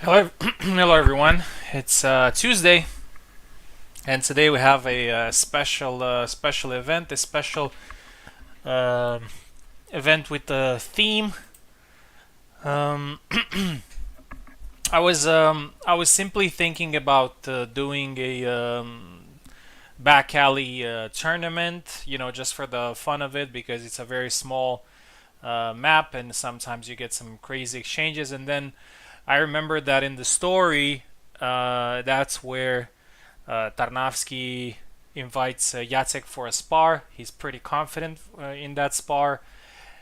Hello, hello everyone. It's Tuesday, and today we have a special event, a special uh, event with a theme. Um, I was simply thinking about doing a back alley tournament, just for the fun of it, because it's a very small map, and sometimes you get some crazy exchanges. And then I remember that in the story, that's where Tarnawski invites Jacek for a spar. He's pretty confident in that spar,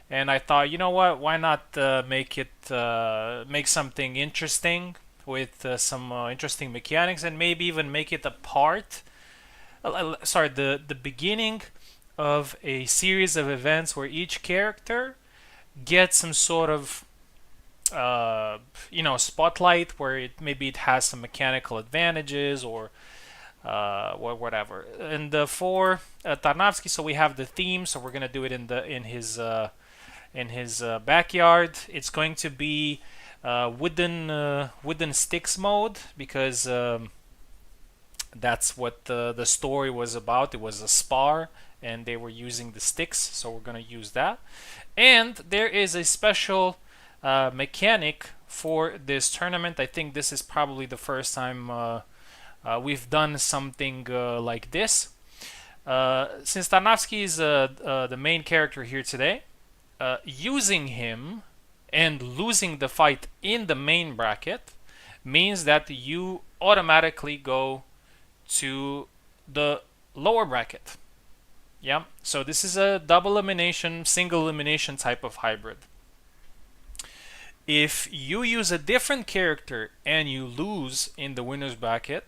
and I thought, you know what? Why not make something interesting with some interesting mechanics, and maybe even make it a part. Sorry, the beginning of a series of events where each character gets some sort of spotlight, where it has some mechanical advantages or whatever. And for Tarnawski, so we have the theme. So we're gonna do it in his backyard. It's going to be wooden sticks mode, because that's what the story was about. It was a spar, and they were using the sticks. So we're gonna use that. And there is a special mechanic for this tournament. I think this is probably the first time we've done something like this. Since Tarnawski is the main character here today, using him and losing the fight in the main bracket means that you automatically go to the lower bracket. Yeah, so this is a double elimination, single elimination type of hybrid. If you use a different character and you lose in the winner's bracket,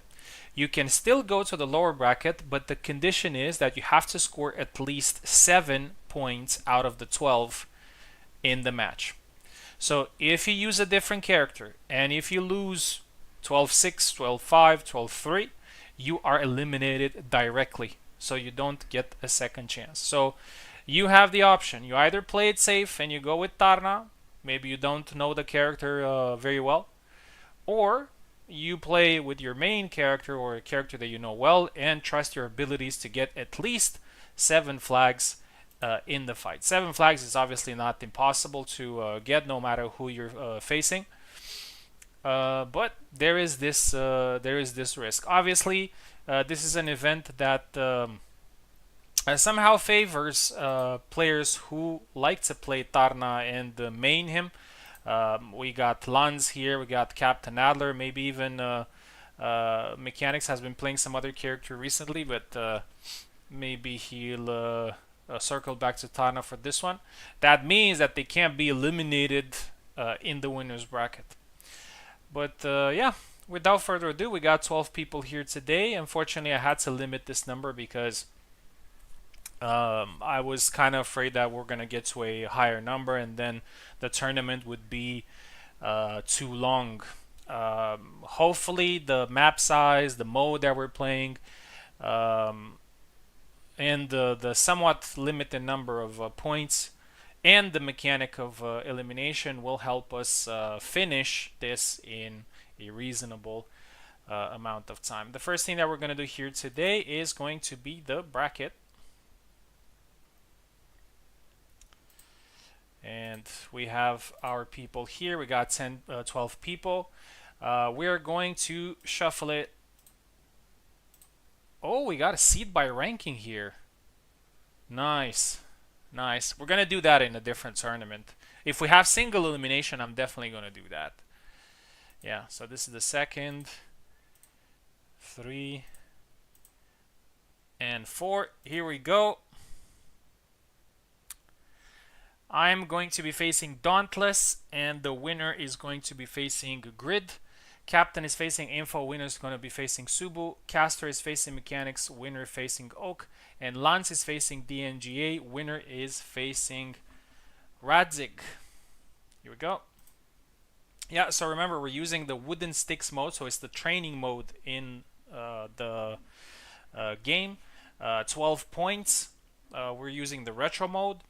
you can still go to the lower bracket, but the condition is that you have to score at least 7 points out of the 12 in the match. So if you use a different character and if you lose 12-6, 12-5, 12-3, you are eliminated directly. So you don't get a second chance. So you have the option. You either play it safe and you go with Tarna. Maybe you don't know the character very well. Or you play with your main character or a character that you know well and trust your abilities to get at least 7 flags in the fight. 7 flags is obviously not impossible to get, no matter who you're facing. But there is this risk. Obviously, this is an event that somehow favors players who like to play Tarna and main him. We got Lanz here, we got Captain Adler, maybe even Mechanics has been playing some other character recently, but maybe he'll circle back to Tana for this one. That means that they can't be eliminated in the winner's bracket. But yeah, without further ado, we got 12 people here today. Unfortunately, I had to limit this number because I was kind of afraid that we're going to get to a higher number and then the tournament would be too long. Hopefully, the map size, the mode that we're playing, and the somewhat limited number of points and the mechanic of elimination will help us finish this in a reasonable amount of time. The first thing that we're going to do here today is going to be the bracket. And we have our people here. We got 12 people. We're going to shuffle it. Oh, we got a seed by ranking here. Nice. Nice. We're going to do that in a different tournament. If we have single elimination, I'm definitely going to do that. Yeah, so this is the second. 3 and 4. Here we go. I'm going to be facing Dauntless, and the winner is going to be facing Grid. Captain is facing Info, winner is going to be facing Subu. Caster is facing Mechanics, winner facing Oak. And Lance is facing DNGA, winner is facing Radzik. Here we go. Yeah, so remember, we're using the wooden sticks mode, so it's the training mode in the game. 12 points. We're using the retro mode.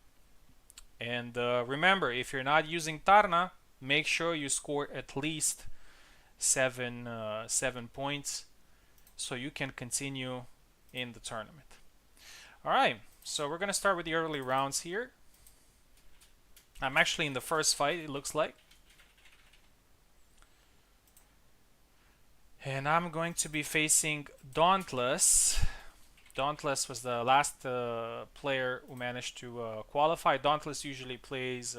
And remember, if you're not using Tarna, make sure you score at least 7 points, so you can continue in the tournament. All right, so we're gonna start with the early rounds here. I'm actually in the first fight, it looks like. And I'm going to be facing Dauntless. Dauntless was the last player who managed to qualify. Dauntless usually plays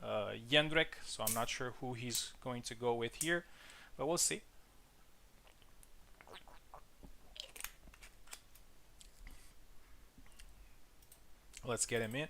Jendrik, so I'm not sure who he's going to go with here, but we'll see. Let's get him in.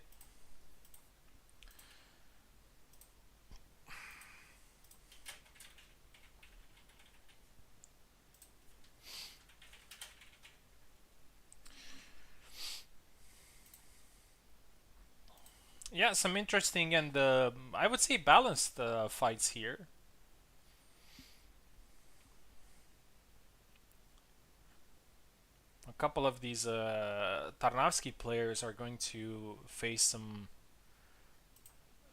Yeah, some interesting and I would say balanced fights here. A couple of these Tarnawski players are going to face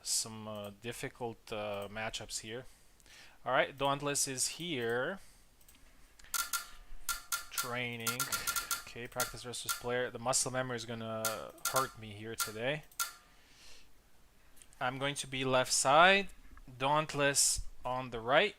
some difficult matchups here. All right, Dauntless is here, training. Okay, practice versus player. The muscle memory is gonna hurt me here today. I'm going to be left side, Dauntless on the right.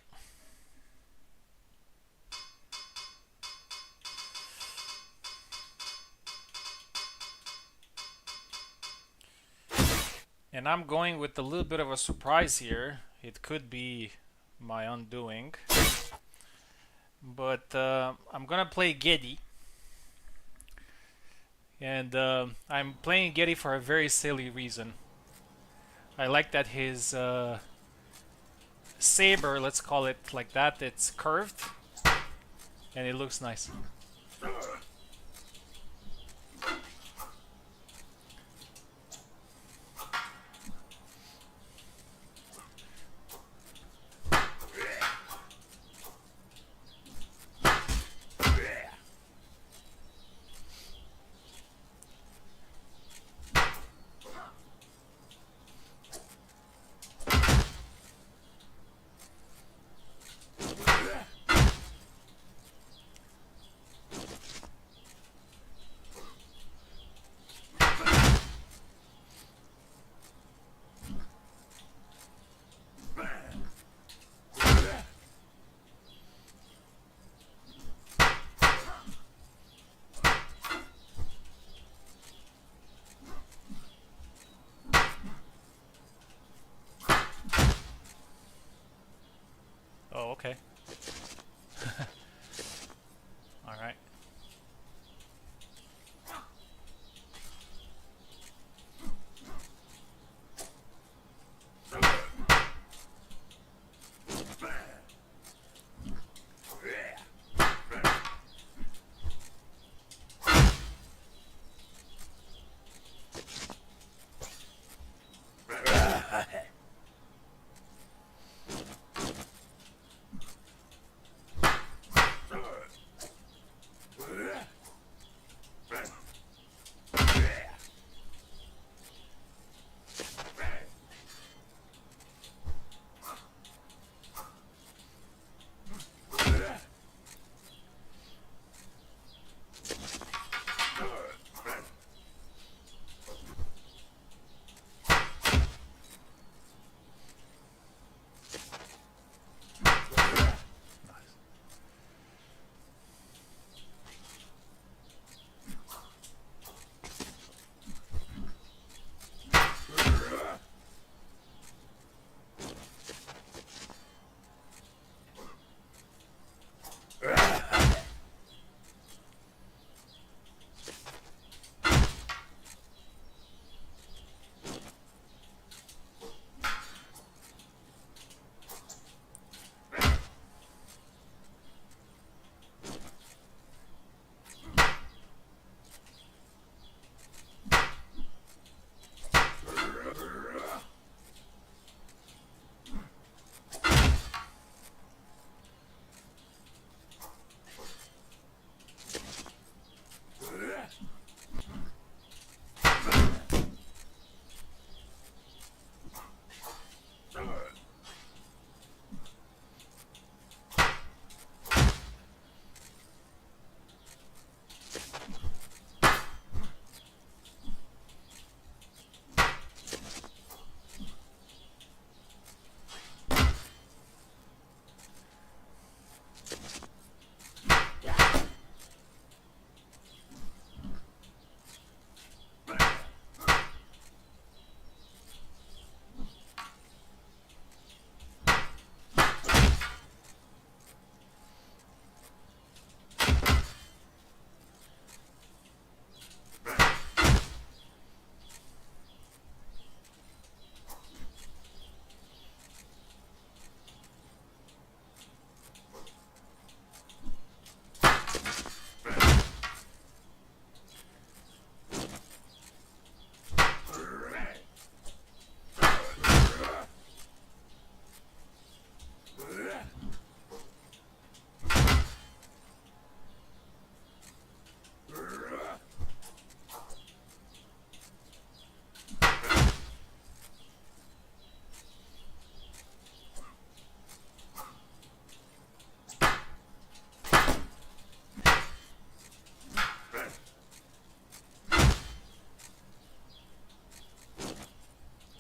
And I'm going with a little bit of a surprise here. It could be my undoing. But I'm gonna play Geddy. And I'm playing Geddy for a very silly reason. I like that his saber, let's call it like that, it's curved. And it looks nice. Oh, okay. All right.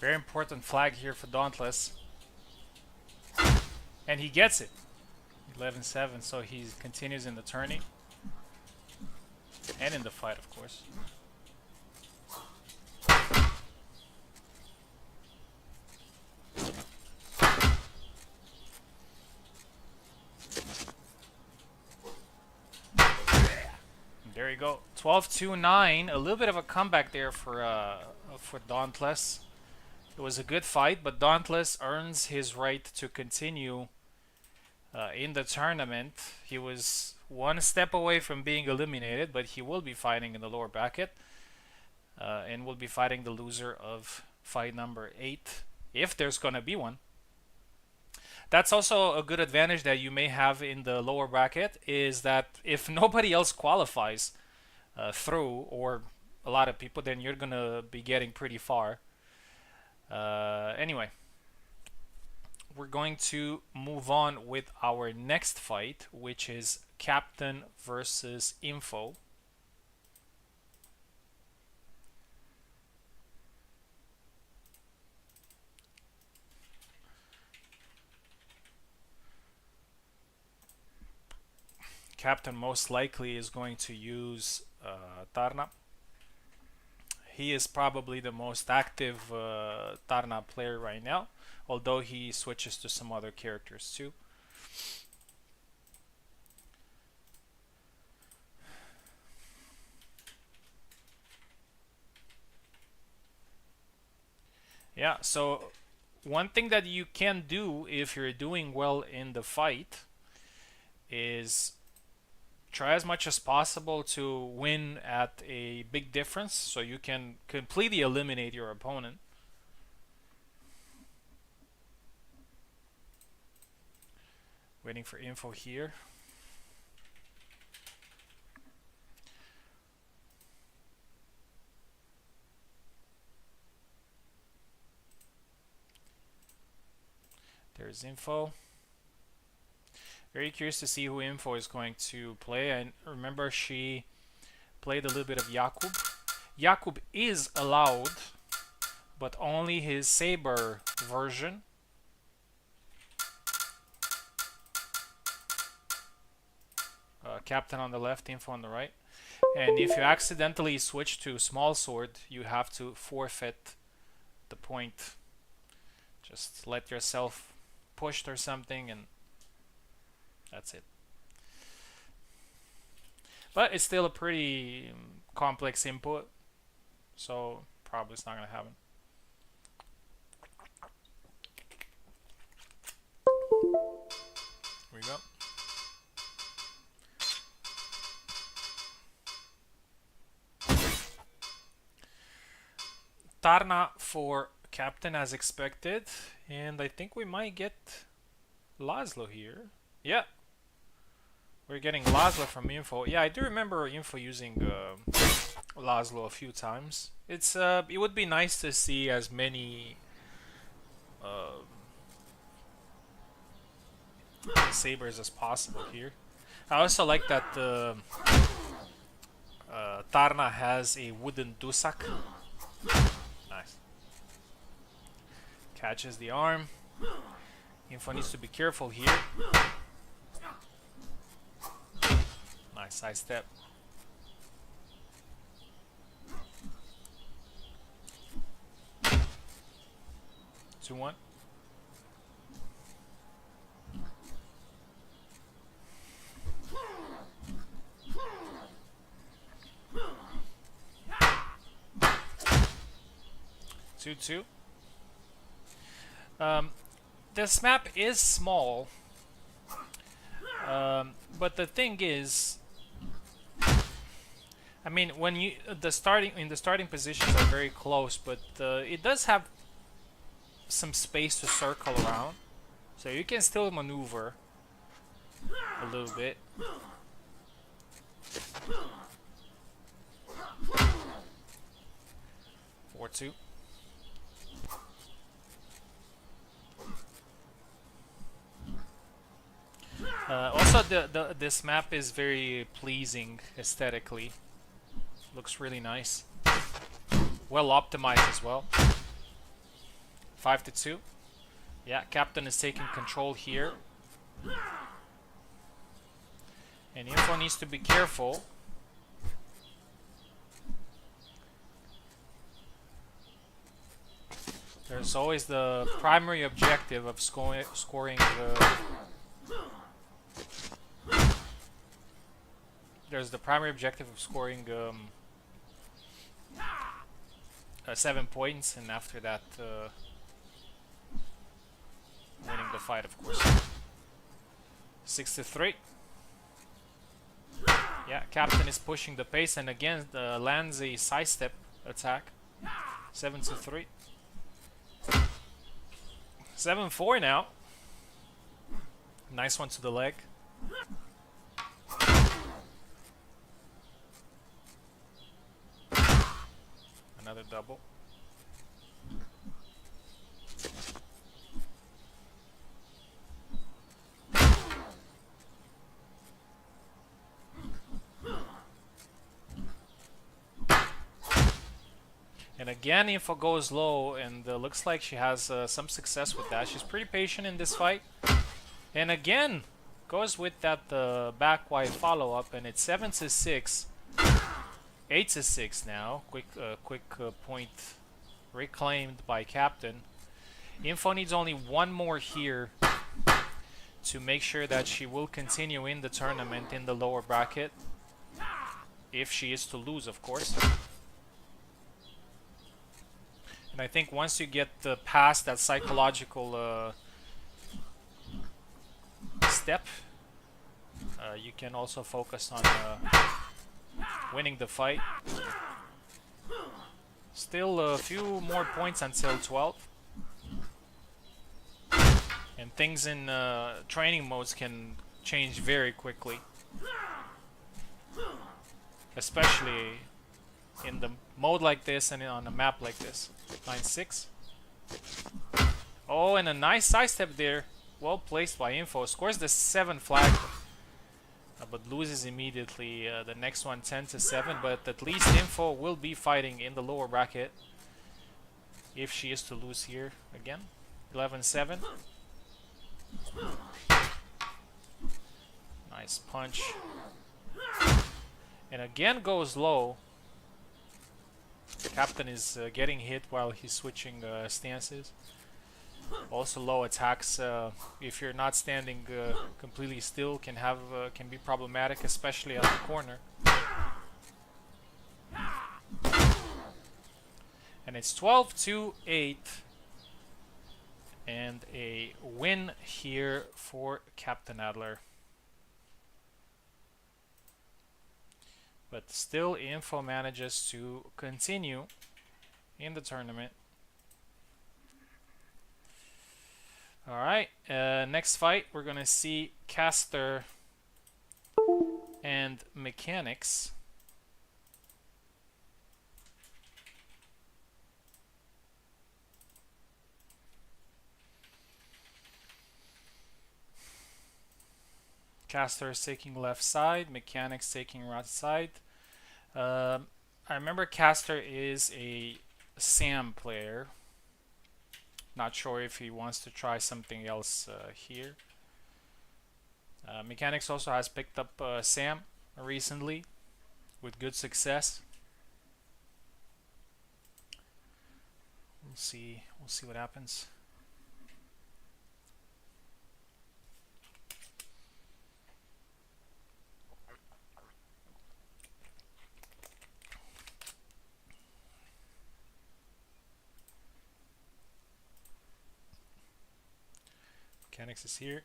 Very important flag here for Dauntless. And he gets it. 11-7, so he continues in the tourney. And in the fight, of course. There you go. 12-2-9. A little bit of a comeback there for Dauntless. It was a good fight, but Dauntless earns his right to continue in the tournament. He was one step away from being eliminated, but he will be fighting in the lower bracket. And will be fighting the loser of fight number 8, if there's going to be one. That's also a good advantage that you may have in the lower bracket, is that if nobody else qualifies through, or a lot of people, then you're going to be getting pretty far. Anyway, we're going to move on with our next fight, which is Captain versus Info. Captain most likely is going to use Tarna. He is probably the most active Tarna player right now, although he switches to some other characters too. Yeah, so one thing that you can do if you're doing well in the fight is try as much as possible to win at a big difference, so you can completely eliminate your opponent. Waiting for Info here. There's Info. Very curious to see who Info is going to play. I remember she played a little bit of Jakub. Jakub is allowed, but only his Saber version. Captain on the left, Info on the right. And if you accidentally switch to Small Sword, you have to forfeit the point. Just let yourself pushed or something, and that's it. But it's still a pretty complex input, so probably it's not going to happen. Here we go. Tarna for Captain as expected, and I think we might get Laszlo here. Yeah, we're getting Laszlo from Info. Yeah, I do remember Info using Laszlo a few times. It's it would be nice to see as many sabers as possible here. I also like that Tarna has a wooden Dusak. Nice. Catches the arm. Info needs to be careful here. Nice side step. Two one. Two two. This map is small, but the thing is, I mean, when you the starting positions are very close, but it does have some space to circle around, so you can still maneuver a little bit. 4-2. Also, this map is very pleasing aesthetically. Looks really nice. Well optimized as well. 5-2. Yeah, Captain is taking control here. And Info needs to be careful. There's always the primary objective of scoring the... There's the primary objective of scoring 7 points, and after that winning the fight, of course. 6-3. Yeah, Captain is pushing the pace, and again lands a sidestep attack. 7-3. 7-4 now. Nice one to the leg. Another double. And again, Info goes low, and looks like she has some success with that. She's pretty patient in this fight. And again, goes with that back wide follow-up, and it's 7-6. 8-6 now. Quick point reclaimed by Captain. Info needs only one more here to make sure that she will continue in the tournament in the lower bracket. If she is to lose, of course. And I think once you get past that psychological step, you can also focus on winning the fight. Still a few more points until 12. And things in training modes can change very quickly. Especially in the mode like this and on a map like this. 9-6. Oh, and a nice sidestep there. Well placed by Info. Scores the 7 flag, but loses immediately. The next one 10-7, but at least Info will be fighting in the lower bracket if she is to lose here again. 11-7. Nice punch. And again goes low. Captain is getting hit while he's switching stances. Also low attacks, if you're not standing completely still, can be problematic, especially at the corner. And it's 12-8, and a win here for Captain Adler. But still, Info manages to continue in the tournament. Alright, next fight we're gonna see Caster and Mechanics. Caster is taking left side, Mechanics taking right side. I remember Caster is a Sam player. Not sure if he wants to try something else here. Mechanics also has picked up Sam recently with good success. We'll see what happens. Mechanics is here.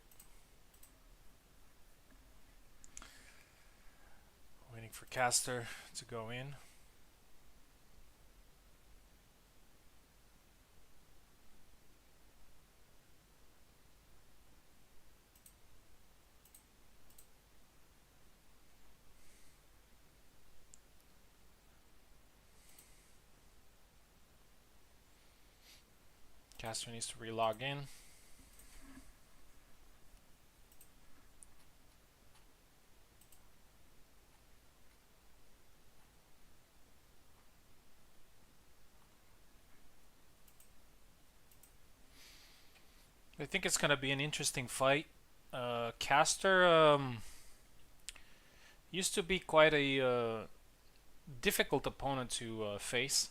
Waiting for Caster to go in. Caster needs to relog in. I think it's gonna be an interesting fight. Caster used to be quite a difficult opponent to face.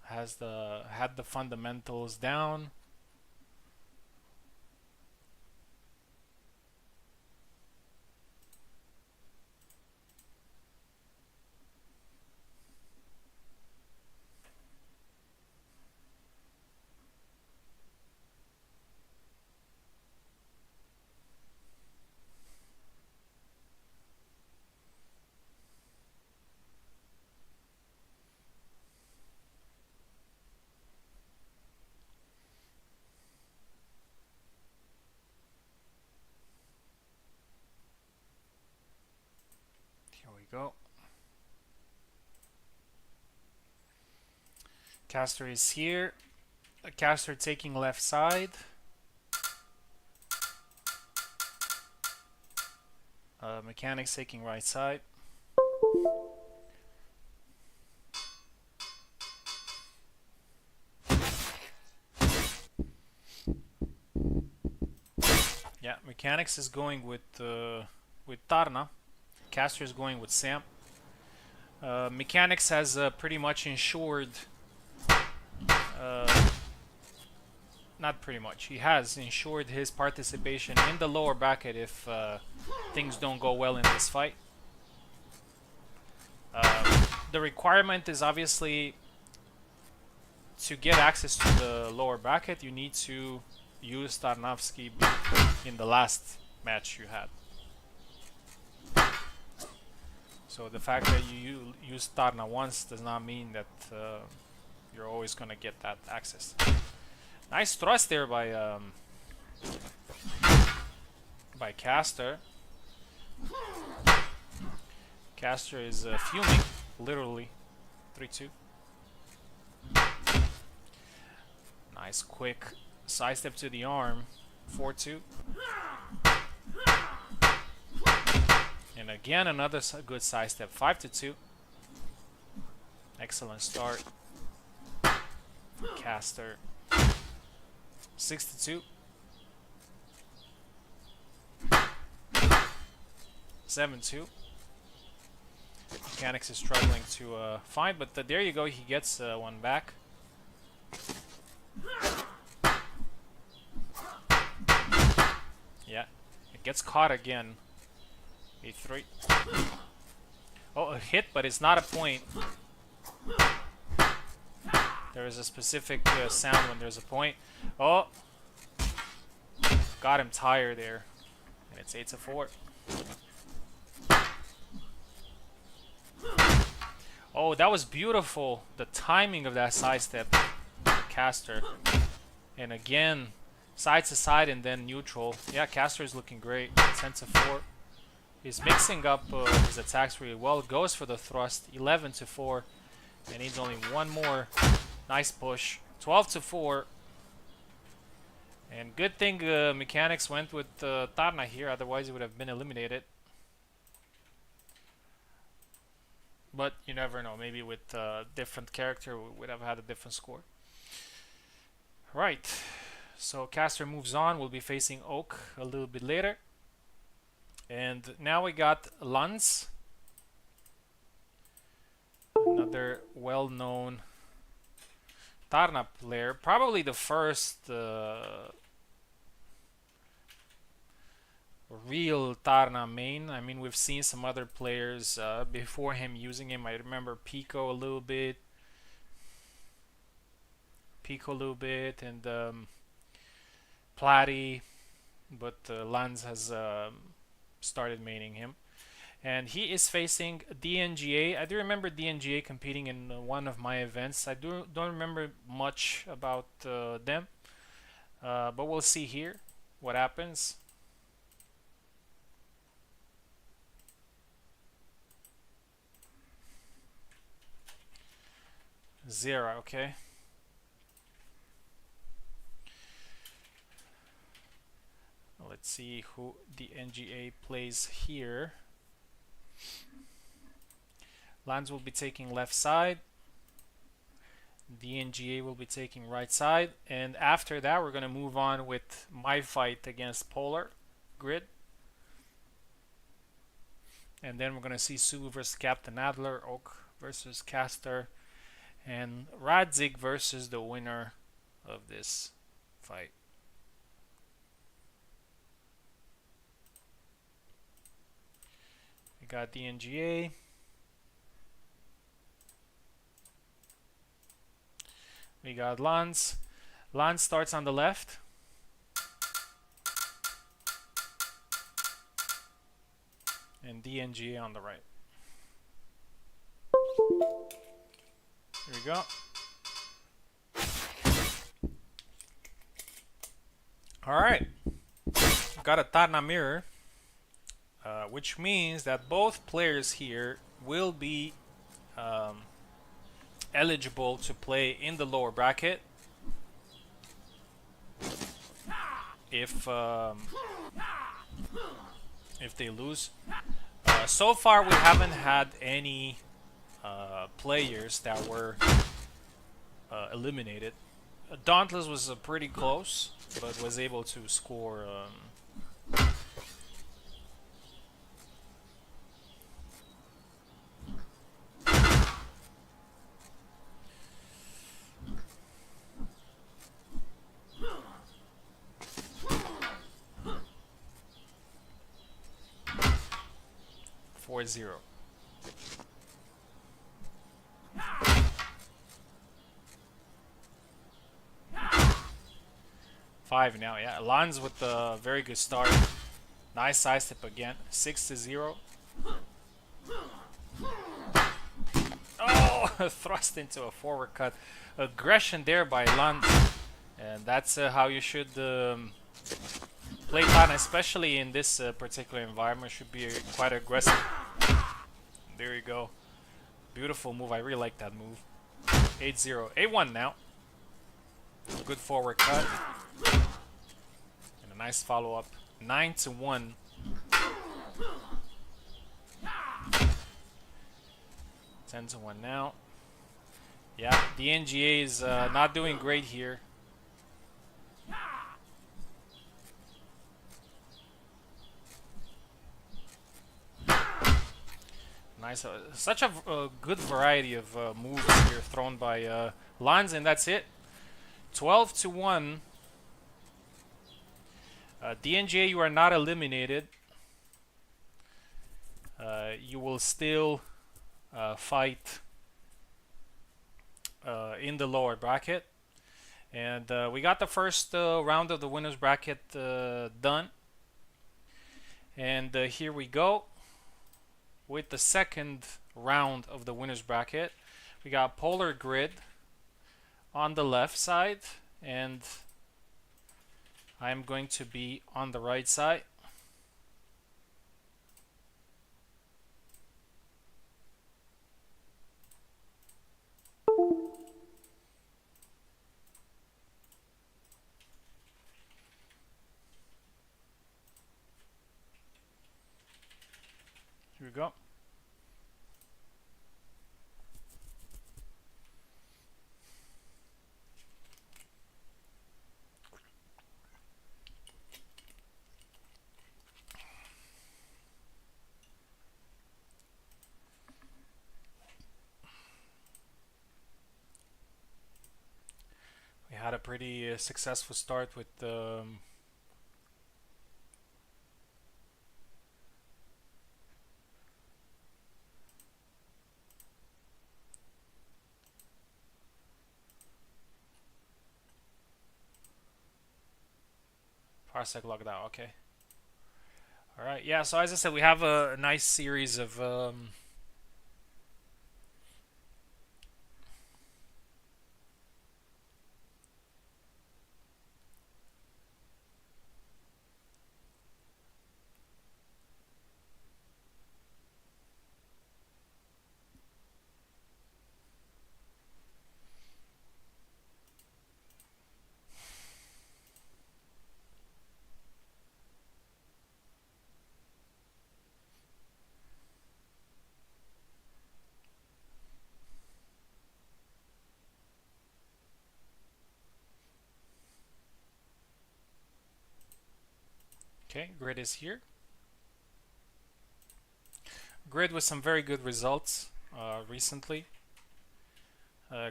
Had the fundamentals down. Here we go. Caster is here. A caster taking left side. Mechanics taking right side. Yeah, Mechanics is going with Tarna. Caster is going with Sam. Mechanics has pretty much ensured. Not pretty much. He has ensured his participation in the lower bracket if things don't go well in this fight. The requirement is obviously to get access to the lower bracket, you need to use Tarnawski in the last match you had. So the fact that you use Tarna once does not mean that you're always going to get that access. Nice thrust there by Caster. Caster is fuming, literally. 3-2. Nice quick sidestep to the arm. 4-2. And again another good sidestep. 5-2. Excellent start. Caster. 6-2. 7-2. Mechanics is struggling to find, but there you go. He gets one back. Yeah, it gets caught again. A3. Oh, a hit, but it's not a point. There is a specific sound when there's a point. Oh, got him tired there, and it's 8-4. Oh, that was beautiful. The timing of that sidestep, Caster, and again, side to side and then neutral. Yeah, Caster is looking great. 10-4. He's mixing up his attacks really well. Goes for the thrust. 11-4, and needs only one more. Nice push. 12-4. And good thing Mechanics went with Tarna here, otherwise he would have been eliminated. But you never know, maybe with a different character we would have had a different score. Right, so Caster moves on. We'll be facing Oak a little bit later. And now we got Lanz, another well-known Tarna player, probably the first real Tarna main. I mean, we've seen some other players before him using him. I remember Pico a little bit, and Platy, but Lanz has started maining him. And he is facing DNGA. I do remember DNGA competing in one of my events. I don't remember much about them, but we'll see here what happens. Zero, okay. Let's see who the NGA plays here. Lands will be taking left side. DNGA will be taking right side. And after that, we're going to move on with my fight against Polar Grid. And then we're going to see Sue versus Captain Adler, Oak versus Caster, and Radzig versus the winner of this fight. We got DNGA. We got Lance. Lance starts on the left. And DNGA on the right. Here we go. Alright. Got a Tarna mirror. Which means that both players here will be eligible to play in the lower bracket if they lose. So far, we haven't had any players that were eliminated. Dauntless was pretty close, but was able to score. 4-0. 5 now, yeah. Lans with a very good start. Nice side step again. 6-0. Oh, thrust into a forward cut. Aggression there by Lans. And that's how you should play Tana, especially in this particular environment. Should be quite aggressive. There you go. Beautiful move. I really like that move. 8-0. 8-1 now. Good forward cut. And a nice follow-up. 9-1. 10-1 now. Yeah, the NGA is not doing great here. Nice. Such a good variety of moves here thrown by Lans, and that's it. 12-1. DNGA, you are not eliminated. You will still fight in the lower bracket. And we got the first round of the winners bracket done. And here we go with the second round of the winners bracket. We got Polar Grid on the left side, and I'm going to be on the right side. Here we go. We had a pretty successful start with Parsec logged out. Okay. All right. Yeah. So as I said, we have a nice series of Okay, Grid is here. Grid with some very good results recently.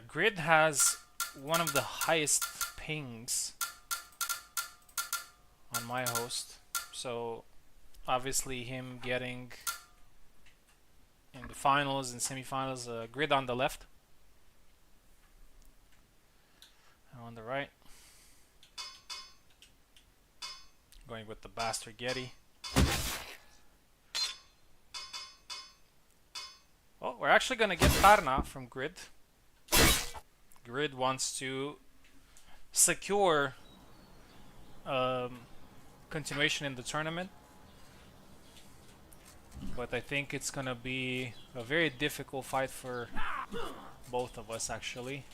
Grid has one of the highest pings on my host, so obviously him getting in the finals and semifinals. Grid on the left, and on the right, going with the Bastard Yeti. Oh, we're actually gonna get Tarna from Grid. Grid wants to secure continuation in the tournament, but I think it's gonna be a very difficult fight for both of us actually.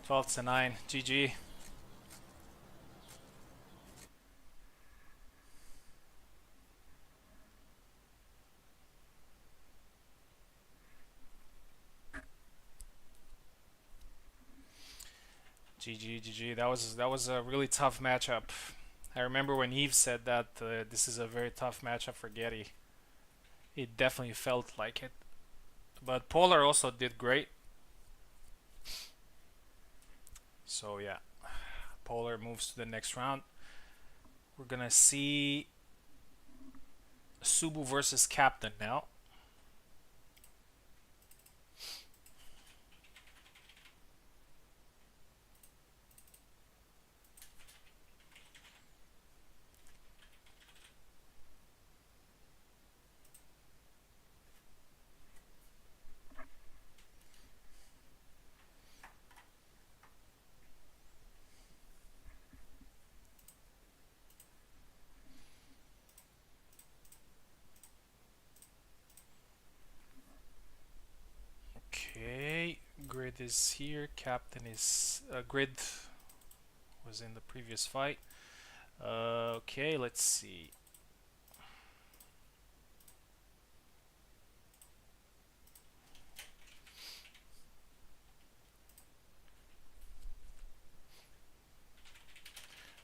12-9. GG. GG. That was a really tough matchup. I remember when Eve said that this is a very tough matchup for Getty. It definitely felt like it. But Polar also did great. So yeah, Polar moves to the next round. We're gonna see Subu versus Captain now. Okay, Grid is here. Captain is Grid was in the previous fight. Okay, let's see.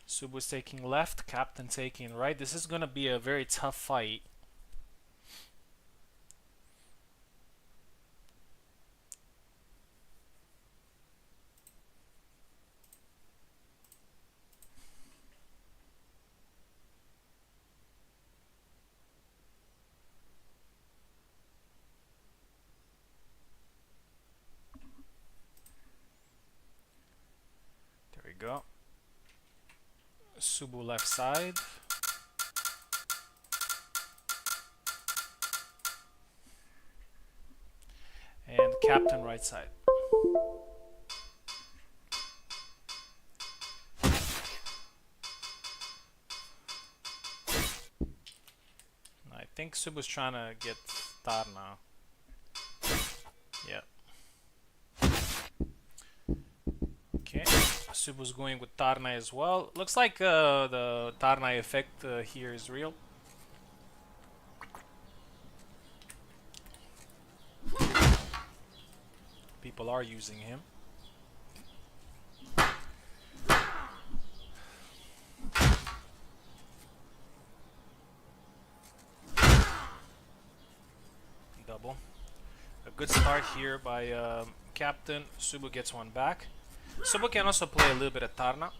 Subu's taking left, Captain taking right. This is gonna be a very tough fight. There we go. Subu left side. And Captain right side. I think Subu's trying to get Tarna. Yeah. Okay. Subu's going with Tarna as well. Looks like the Tarna effect here is real. People are using him. Double. A good start here by Captain. Subu gets one back. Subu can also play a little bit of Tarna.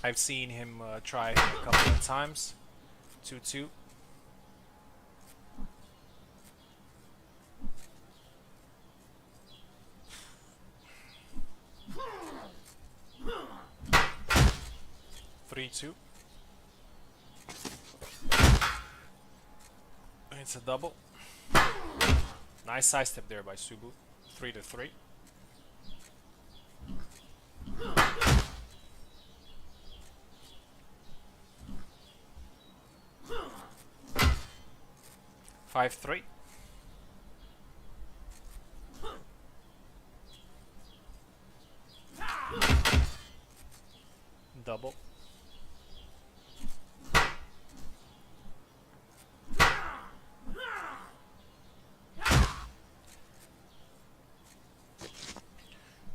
I've seen him try a couple of times. 2-2. Three-two. It's a double. Nice side step there by Subu. 3-3. Five, 3. Double.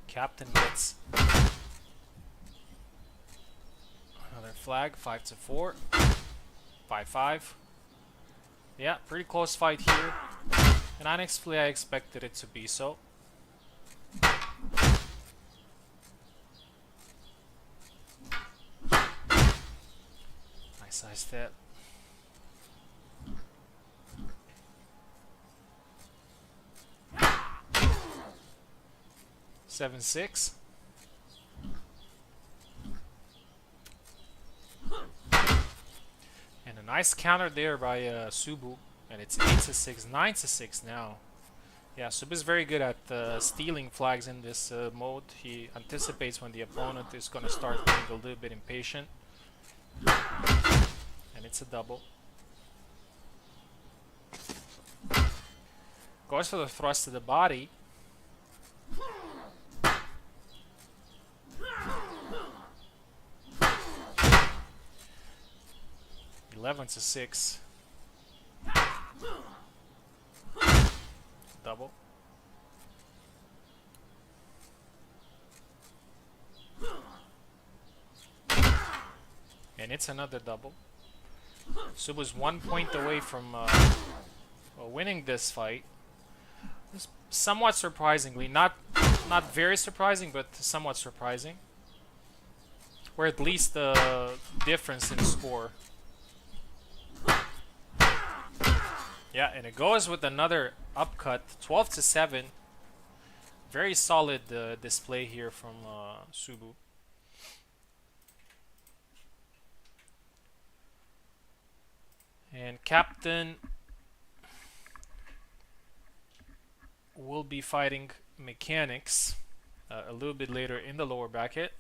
Captain gets another flag. 5-4. 5-5. Yeah, pretty close fight here. And honestly, I expected it to be so. Nice side step. 7-6. And a nice counter there by Subu. And it's 8-6, 9-6 now. Yeah, Subu's very good at stealing flags in this mode. He anticipates when the opponent is going to start getting a little bit impatient. And it's a double. Goes for the thrust to the body. 7 to 6. Double. And it's another double. Subu's 1 point away from winning this fight. Somewhat surprisingly, not very surprising, but somewhat surprising. Or at least the difference in score. Yeah, and it goes with another upcut, 12 to 7. Very solid display here from Subu. And Captain will be fighting Mechanics a little bit later in the lower bracket.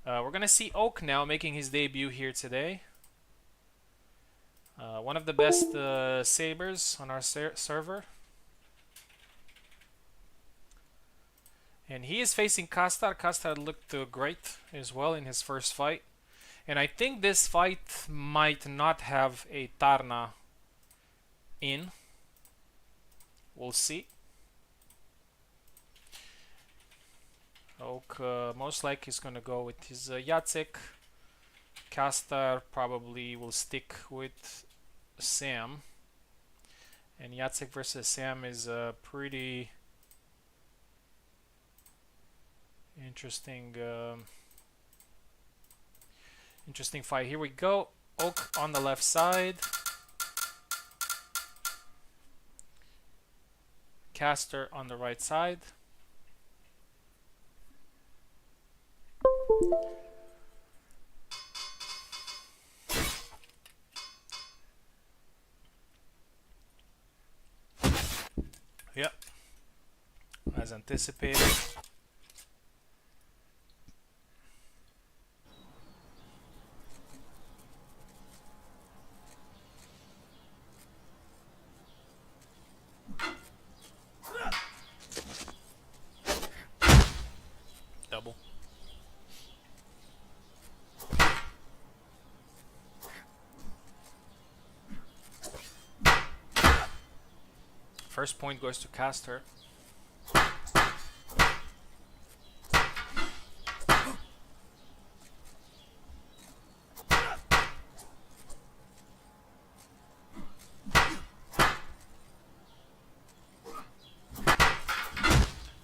We're going to see Oak now making his debut here today. One of the best sabers on our server. And he is facing Kastar. Kastar looked great as well in his first fight. And I think this fight might not have a Tarna in. We'll see. Oak most likely is going to go with his Jacek. Kastar probably will stick with Sam. And Jacek versus Sam is a pretty interesting interesting fight. Here we go. Oak on the left side. Caster on the right side. Yep. As anticipated. Double. First point goes to Caster.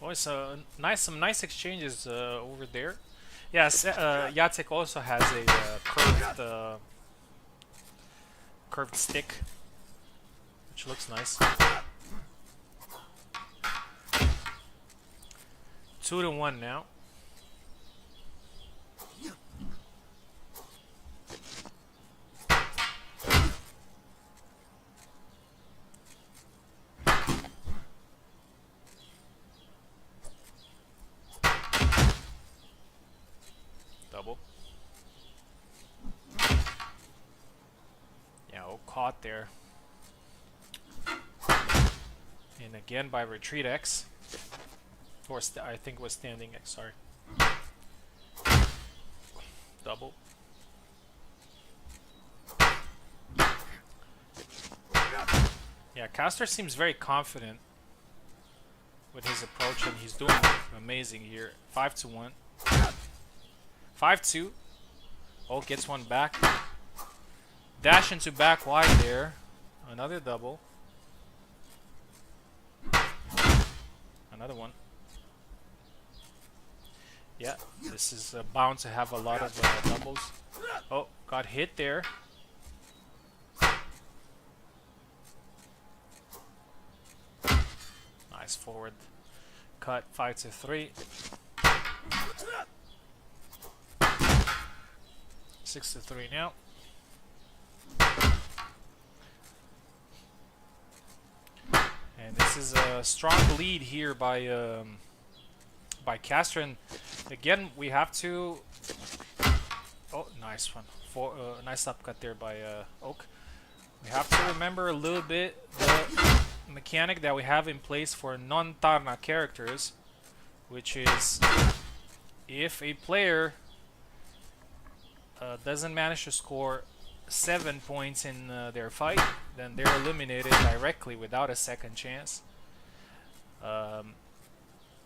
Oh, it's some nice exchanges over there. Yes, Jacek also has a curved stick, which looks nice. 2-1 now. Double. Yeah, oh, caught there. And again by Retreat X. Or I think it was Standing X, sorry. Double. Yeah, Caster seems very confident with his approach, and he's doing amazing here. 5-1. 5-2. Oh, gets one back. Dash into back wide there. Another double. Another one. Yeah, this is bound to have a lot of doubles. Oh, got hit there. Nice forward cut. 5-3. 6-3 now. And this is a strong lead here by Caster. And again, we have to. Oh, nice one. Nice upcut there by Oak. We have to remember a little bit the mechanic that we have in place for non-Tarna characters, which is if a player doesn't manage to score 7 points in their fight, then they're eliminated directly without a second chance.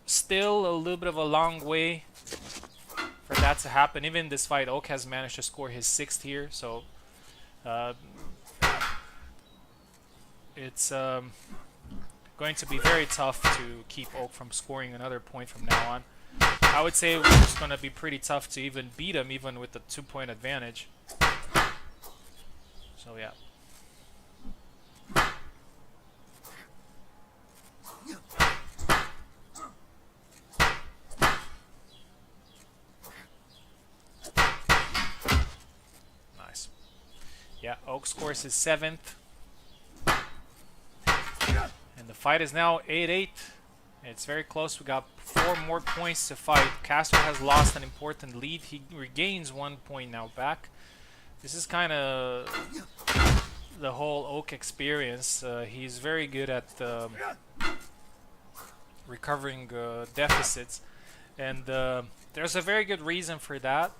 Still a little bit of a long way for that to happen. Even in this fight, Oak has managed to score his 6th here, so it's going to be very tough to keep Oak from scoring another point from now on. I would say it's going to be pretty tough to even beat him, even with the 2-point advantage. So yeah. Nice. Yeah, Oak scores his 7th. And the fight is now 8-8. It's very close. We got 4 more points to fight. Castor has lost an important lead. He regains 1 point now back. This is kind of the whole Oak experience. He's very good at recovering deficits. And there's a very good reason for that.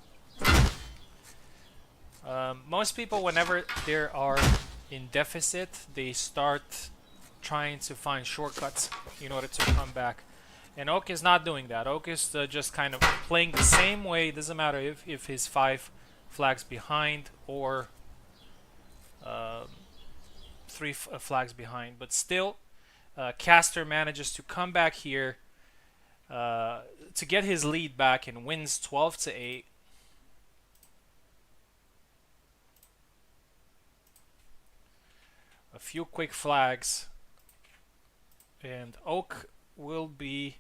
Most people, whenever they are in deficit, they start trying to find shortcuts in order to come back. And Oak is not doing that. Oak is just kind of playing the same way. It doesn't matter if he's 5 flags behind or 3 flags behind. But still, Castor manages to come back here to get his lead back and wins 12-8. A few quick flags. And Oak will be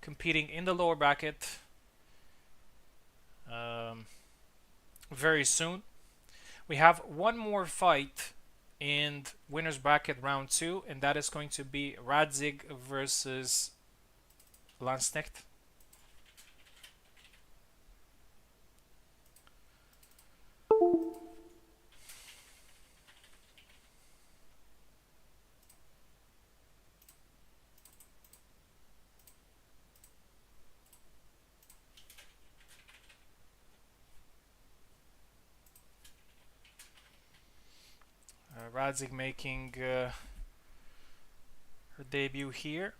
competing in the lower bracket very soon. We have one more fight in winner's bracket round 2, and that is going to be Radzig versus Landsknecht. Radzig making her debut here.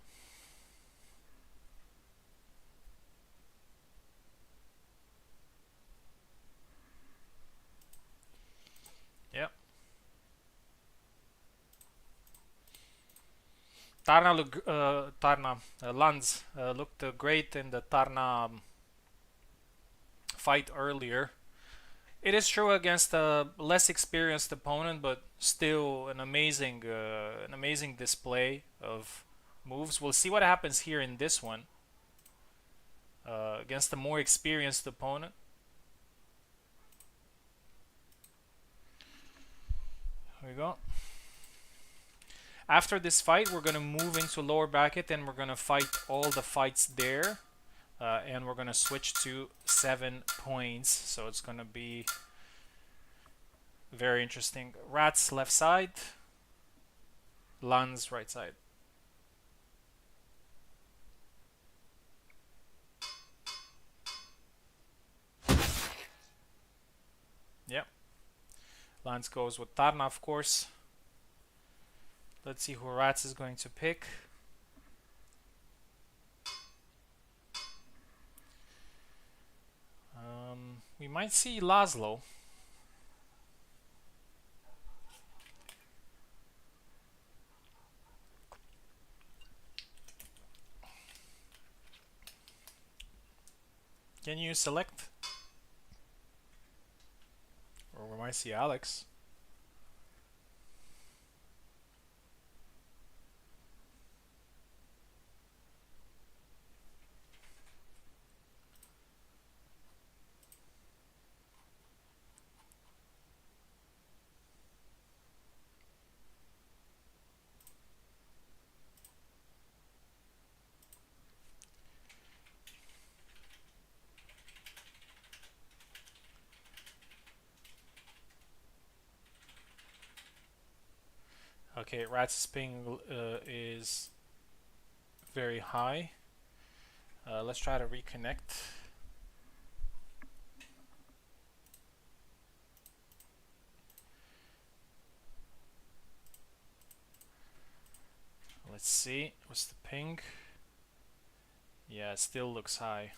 Yep. Lanz looked great in the Tarna fight earlier. It is true against a less experienced opponent, but still an amazing display of moves. We'll see what happens here in this one against a more experienced opponent. Here we go. After this fight, we're gonna move into lower bracket and we're gonna fight all the fights there. And we're gonna switch to 7 points, so it's gonna be very interesting. Rats left side, Lanz right side. Yep. Lanz goes with Tarna, of course. Let's see who Rats is going to pick. We might see Laszlo. Can you select? Or we might see Alex. Okay, Rat's ping is very high. Let's try to reconnect. Let's see. What's the ping? Yeah, it still looks high.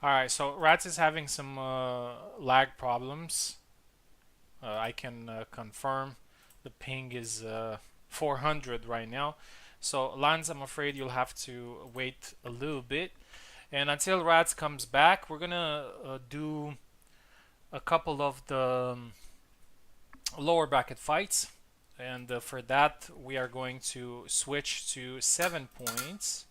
Alright, so Rats is having some lag problems. I can confirm the ping is 400 right now. So Lance, I'm afraid you'll have to wait a little bit. And until Rats comes back, we're gonna do a couple of the lower bracket fights. And for that, we are going to switch to 7 points.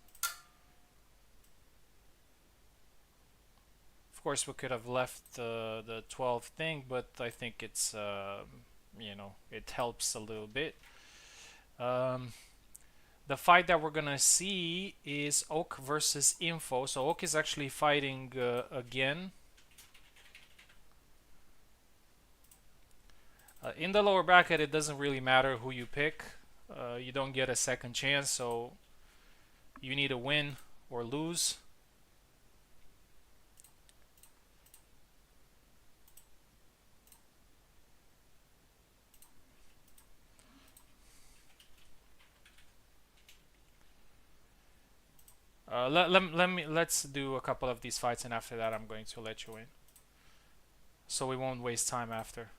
Of course, we could have left the 12 thing, but I think it's, you know, it helps a little bit. The fight that we're gonna see is Oak versus Info. So Oak is actually fighting again. In the lower bracket, it doesn't really matter who you pick. You don't get a second chance, so you need to win or lose. Let's do a couple of these fights, and after that I'm going to let you in, so we won't waste time after.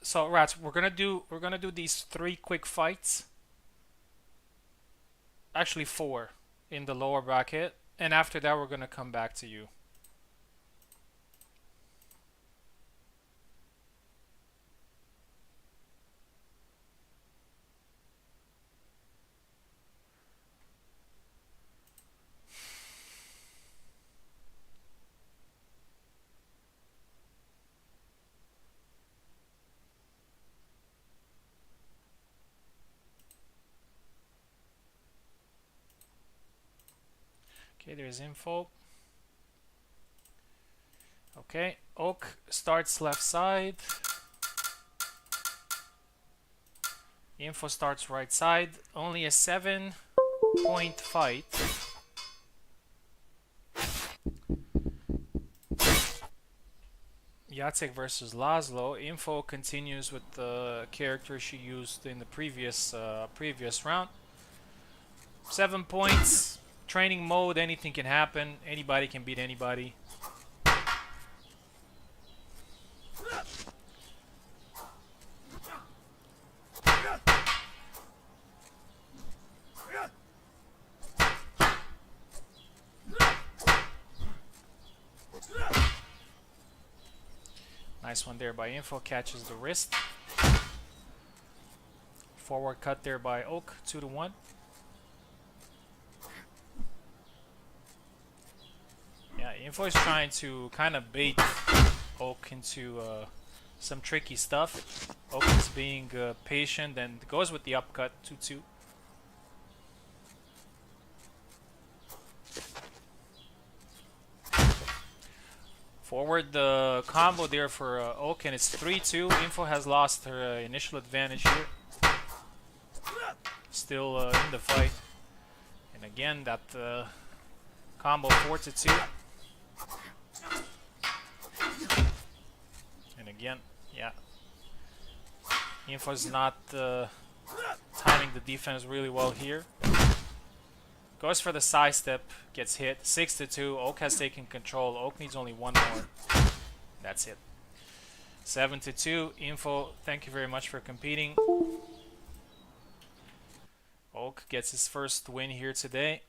So Rats, we're gonna do these 3 quick fights. Actually 4 in the lower bracket, and after that we're gonna come back to you. Okay, there's Info. Okay, Oak starts left side. Info starts right side. Only a 7-point fight. Jacek versus Laszlo. Info continues with the character she used in the previous round. 7 points. Training mode, anything can happen. Anybody can beat anybody. Nice one there by Info, catches the wrist. Forward cut there by Oak, 2-1. Yeah, Info is trying to kind of bait Oak into some tricky stuff. Oak is being patient and goes with the upcut, 2-2. Forward the combo there for Oak, and it's 3-2. Info has lost her initial advantage here. Still in the fight. And again, that combo 4-2. And again, yeah. Info's not timing the defense really well here. Goes for the side step, gets hit. 6-2. Oak has taken control. Oak needs only one more. That's it. 7-2. Info, thank you very much for competing. Oak gets his first win here today.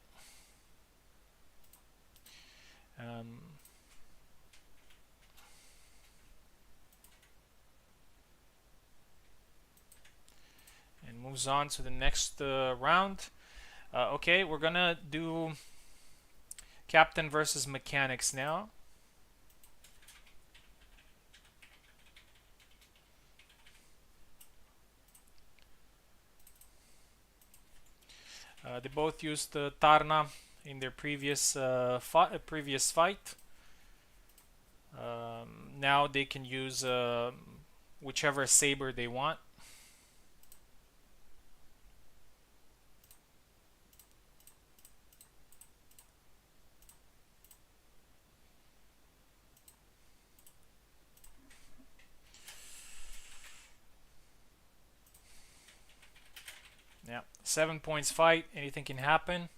moves on to the next round. Okay, we're gonna do Captain versus Mechanics now. They both used Tarna in their previous fight. Now they can use whichever saber they want. Yeah, 7 points fight, anything can happen.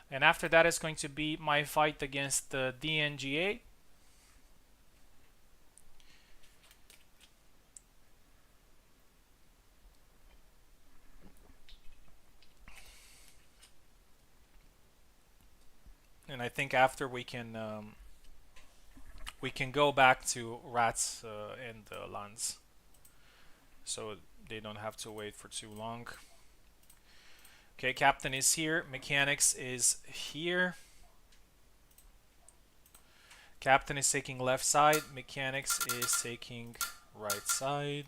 And after that is going to be my fight against the DNGA. And I think after we can go back to Rats and Lanz, so they don't have to wait for too long. Okay, Captain is here. Mechanics is here. Captain is taking left side. Mechanics is taking right side.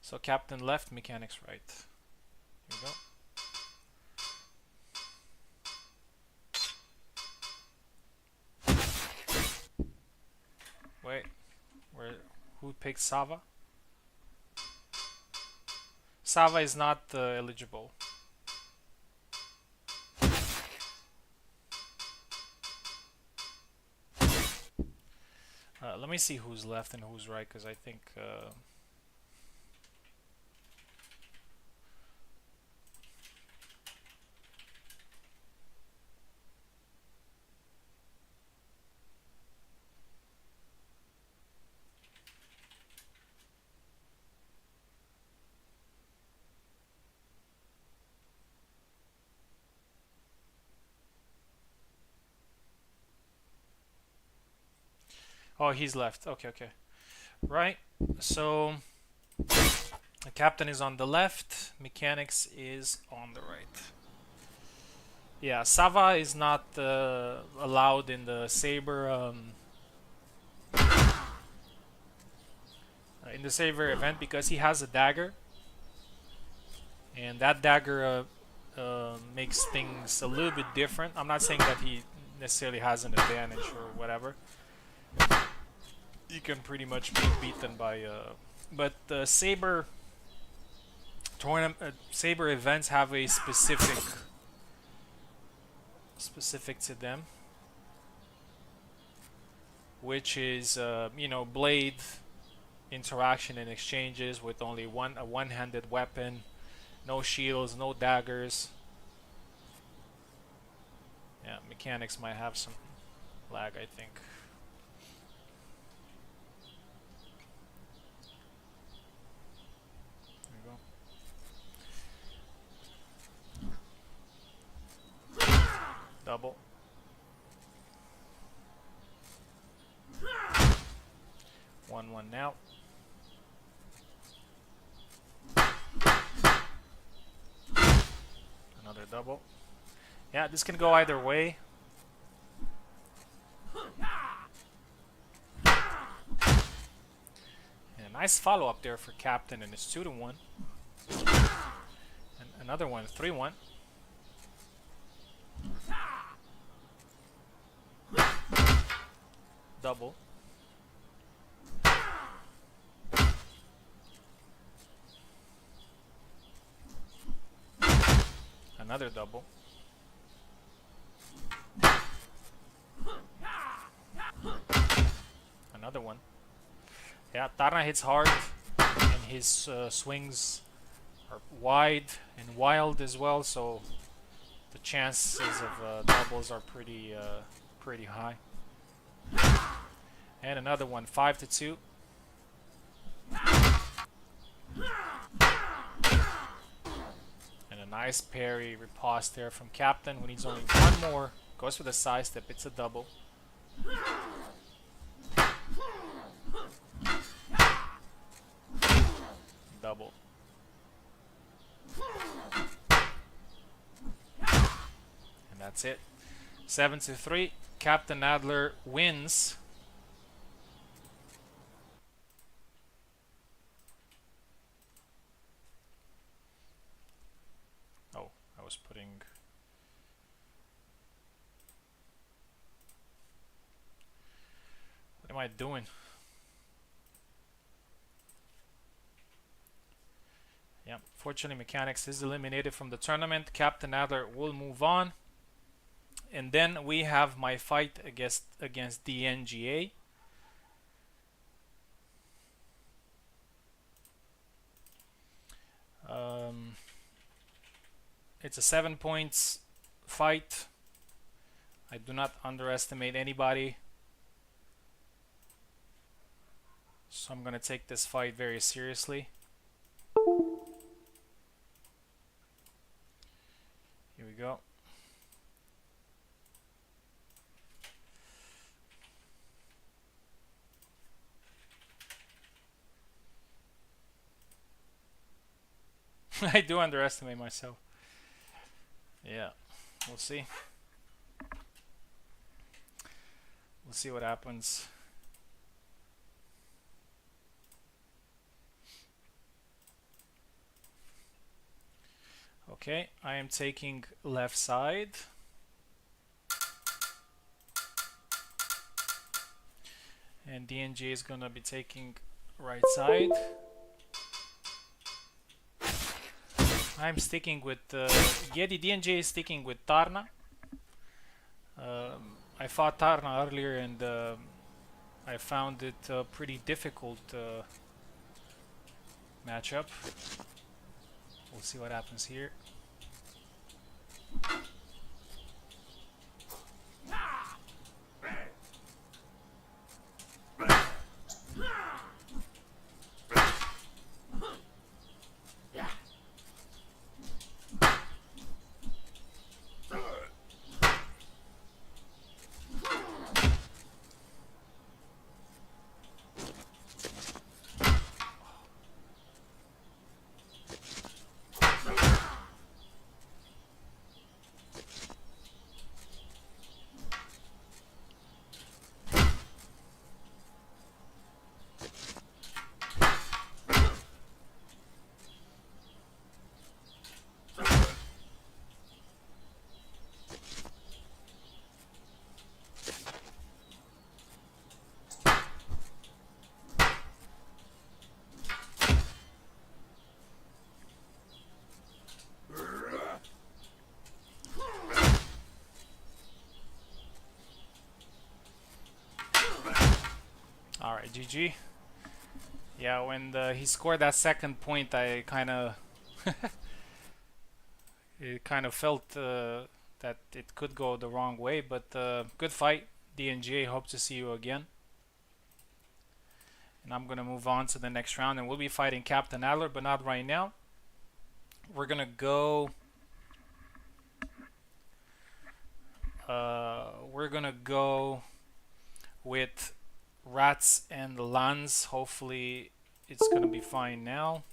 So Captain left, Mechanics right. Here we go. Wait, who picked Sava? Sava is not eligible. Let me see who's left and who's right, because I think oh, he's left. Okay, okay. Right. So the Captain is on the left, Mechanics is on the right. Yeah, Sava is not allowed in the Saber event because he has a dagger, and that dagger makes things a little bit different. I'm not saying that he necessarily has an advantage or whatever. He can pretty much be beaten by but the Saber tournament, Saber events have a specific to them, which is you know, blade interaction and exchanges with only a one-handed weapon, no shields, no daggers. Yeah, Mechanics might have some lag, I think. Double. One now. Another double. Yeah, this can go either way. And a nice follow up there for Captain, and it's 2-1. And another one, 3-1. Double. Another double. Another one. Yeah, Tarna hits hard, and his swings are wide and wild as well, so the chances of doubles are pretty high. And another one, 5-2. And nice parry riposte there from Captain, who needs only one more. Goes for the side step. It's a double. Double. And that's it. 7-3. Captain Adler wins. Oh, I was putting... What am I doing? Yeah, fortunately Mechanics is eliminated from the tournament. Captain Adler will move on. And then we have my fight against DNGA. It's a 7 points fight. I do not underestimate anybody. So I'm gonna take this fight very seriously. Here we go. I do underestimate myself. Yeah, we'll see. We'll see what happens. Okay, I am taking left side. And DNG is gonna be taking right side. I'm sticking with Yeti. DNG is sticking with Tarna. I fought Tarna earlier and I found it a pretty difficult matchup. We'll see what happens here. Alright, GG. Yeah, when he scored that second point, I kind of it kind of felt that it could go the wrong way, but good fight, DNGA. Hope to see you again. And I'm gonna move on to the next round, and we'll be fighting Captain Adler, but not right now. We're gonna go. We're gonna go with Rats and Lanz. Hopefully it's gonna be fine now.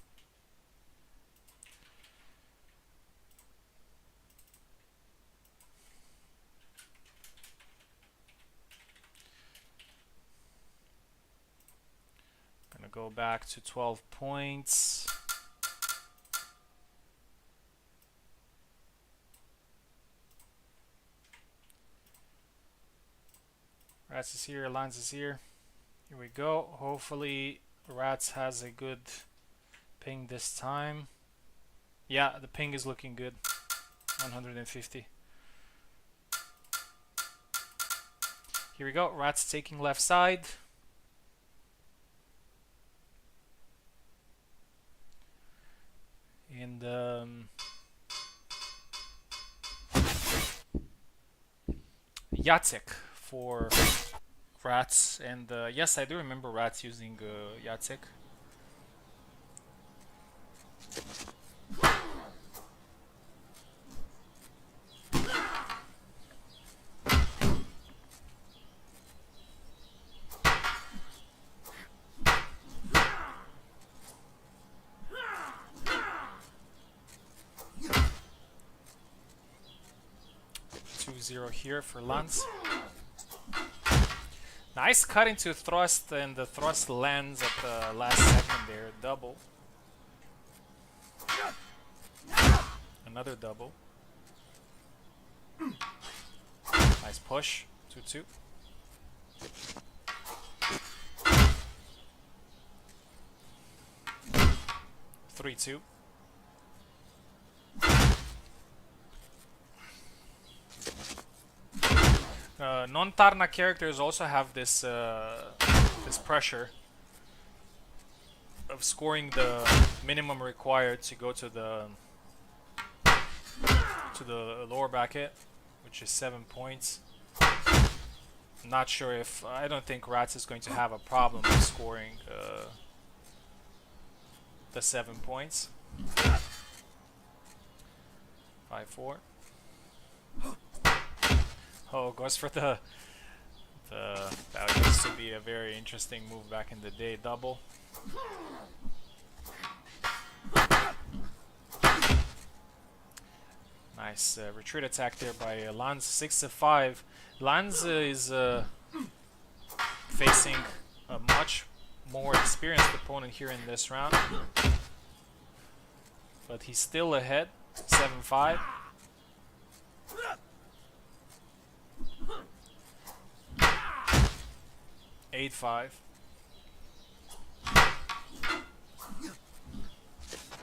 Gonna go back to 12 points. Rats is here, Lanz is here. Here we go. Hopefully Rats has a good ping this time. Yeah, the ping is looking good. 150. Here we go. Rats taking left side. And Jacek for Rats, and yes, I do remember Rats using Jacek. 0-0 here for Lance. Nice cut into thrust, and the thrust lands at the last second there. Double. Another double. Nice push. 2-2. 3-2. Non-Tarna characters also have this this pressure of scoring the minimum required to go to the lower bracket, which is 7 points. I'm not sure if I don't think Rats is going to have a problem with scoring the 7 points. 5-4. Oh, goes for the that used to be a very interesting move back in the day. Double. Nice retreat attack there by Lanz. 6-5. Lanz is facing a much more experienced opponent here in this round, but he's still ahead. 7-5. 8-5.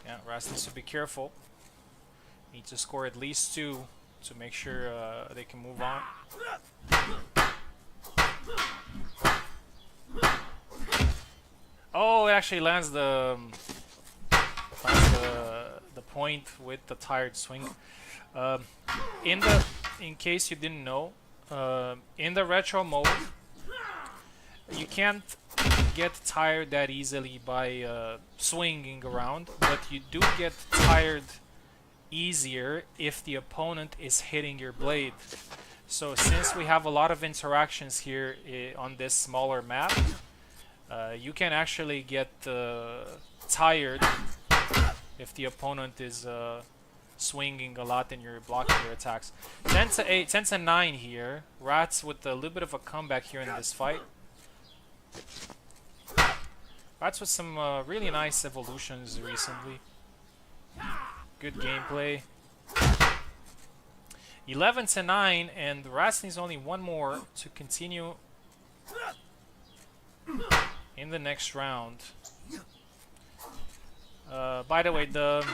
Yeah, Ras needs to be careful. Need to score at least 2 to make sure they can move on. Oh, it actually lands the point with the tired swing. In case you didn't know, in the retro mode, you can't get tired that easily by swinging around, but you do get tired easier if the opponent is hitting your blade. So since we have a lot of interactions here on this smaller map, you can actually get tired if the opponent is swinging a lot and you're blocking your attacks. 10-8, 10-9 here. Rats with a little bit of a comeback here in this fight. Rats with some really nice evolutions recently. Good gameplay. 11-9, and Rats needs only one more to continue in the next round. By the way, the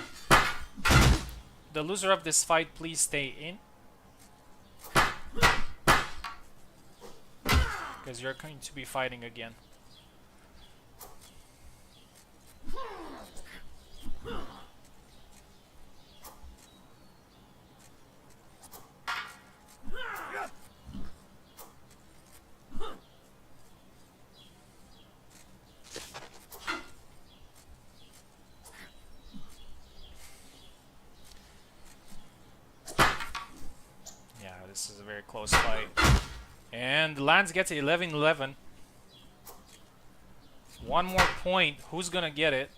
loser of this fight, please stay in, because you're going to be fighting again. This is a very close fight. And Lance gets it 11-11. One more point. Who's gonna get it?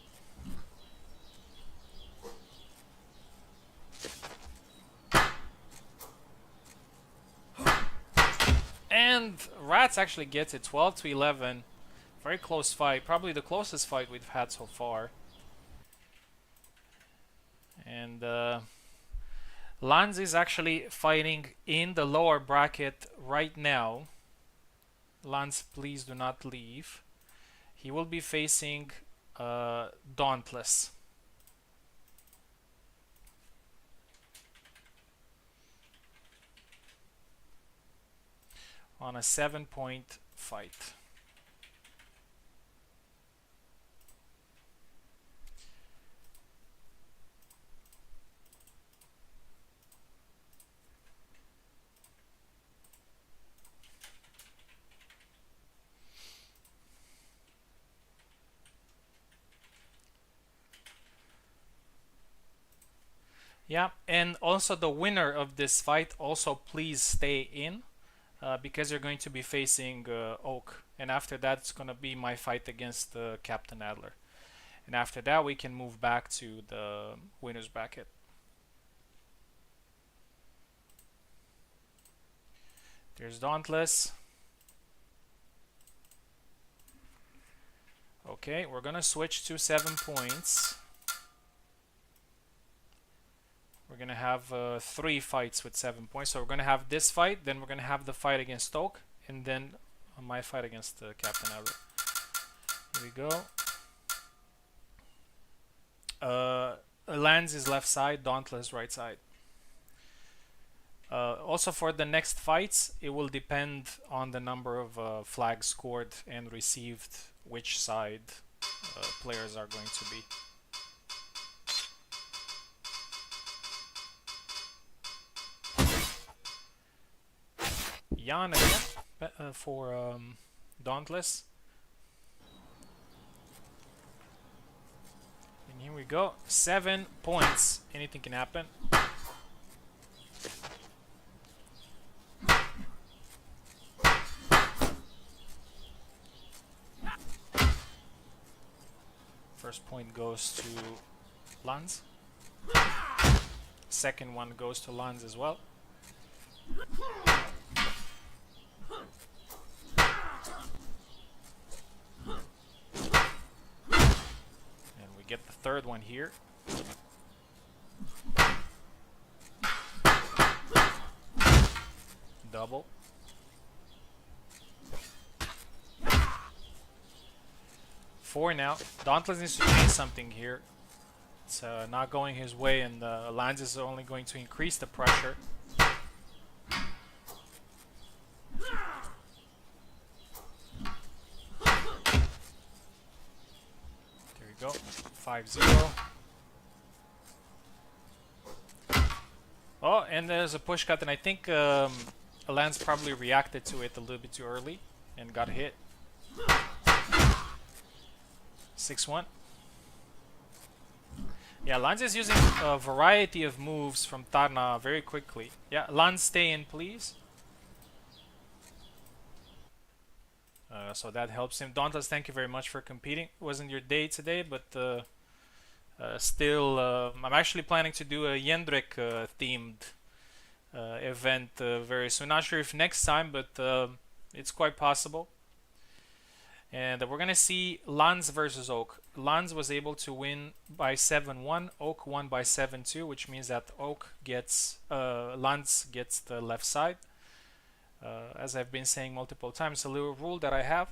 And Rats actually gets it 12-11. Very close fight. Probably the closest fight we've had so far. And Lanz is actually fighting in the lower bracket right now. Lanz, please do not leave. He will be facing Dauntless. On a 7-point fight. Yeah, and also the winner of this fight, also please stay in, because you're going to be facing Oak, and after that it's going to be my fight against Captain Adler, and after that we can move back to the winner's bracket. There's Dauntless. Okay, we're gonna switch to 7 points. We're gonna have 3 fights with 7 points. So we're gonna have this fight, then we're gonna have the fight against Oak, and then my fight against Captain Ever. Here we go. Lands is left side, Dauntless right side. Also for the next fights, it will depend on the number of flags scored and received, which side players are going to be. Jan again for Dauntless. And here we go. 7 points. Anything can happen. First point goes to Lanz. Second one goes to Lanz as well. And we get the third one here. Double. Four now. Dauntless needs to change something here. It's not going his way, and Lanz is only going to increase the pressure. There we go. 5-0. Oh, and there's a push cut, and I think Lanz probably reacted to it a little bit too early and got hit. 6-1. Yeah, Lanz is using a variety of moves from Tarna very quickly. Yeah, Lanz, stay in, please. So that helps him. Dauntless, thank you very much for competing. It wasn't your day today, but still, I'm actually planning to do a Jendrik themed event very soon. Not sure if next time, but it's quite possible. And we're going to see Lanz versus Oak. Lanz was able to win by 7-1. Oak won by 7-2, which means that Lanz gets the left side. As I've been saying multiple times, it's a little rule that I have.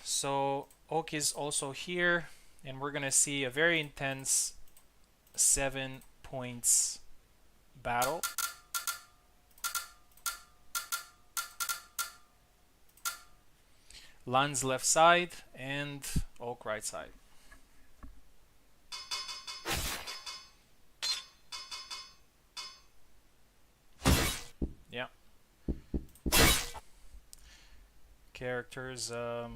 So Oak is also here, and we're going to see a very intense 7 points battle. Lanz left side and Oak right side. Yeah. Characters are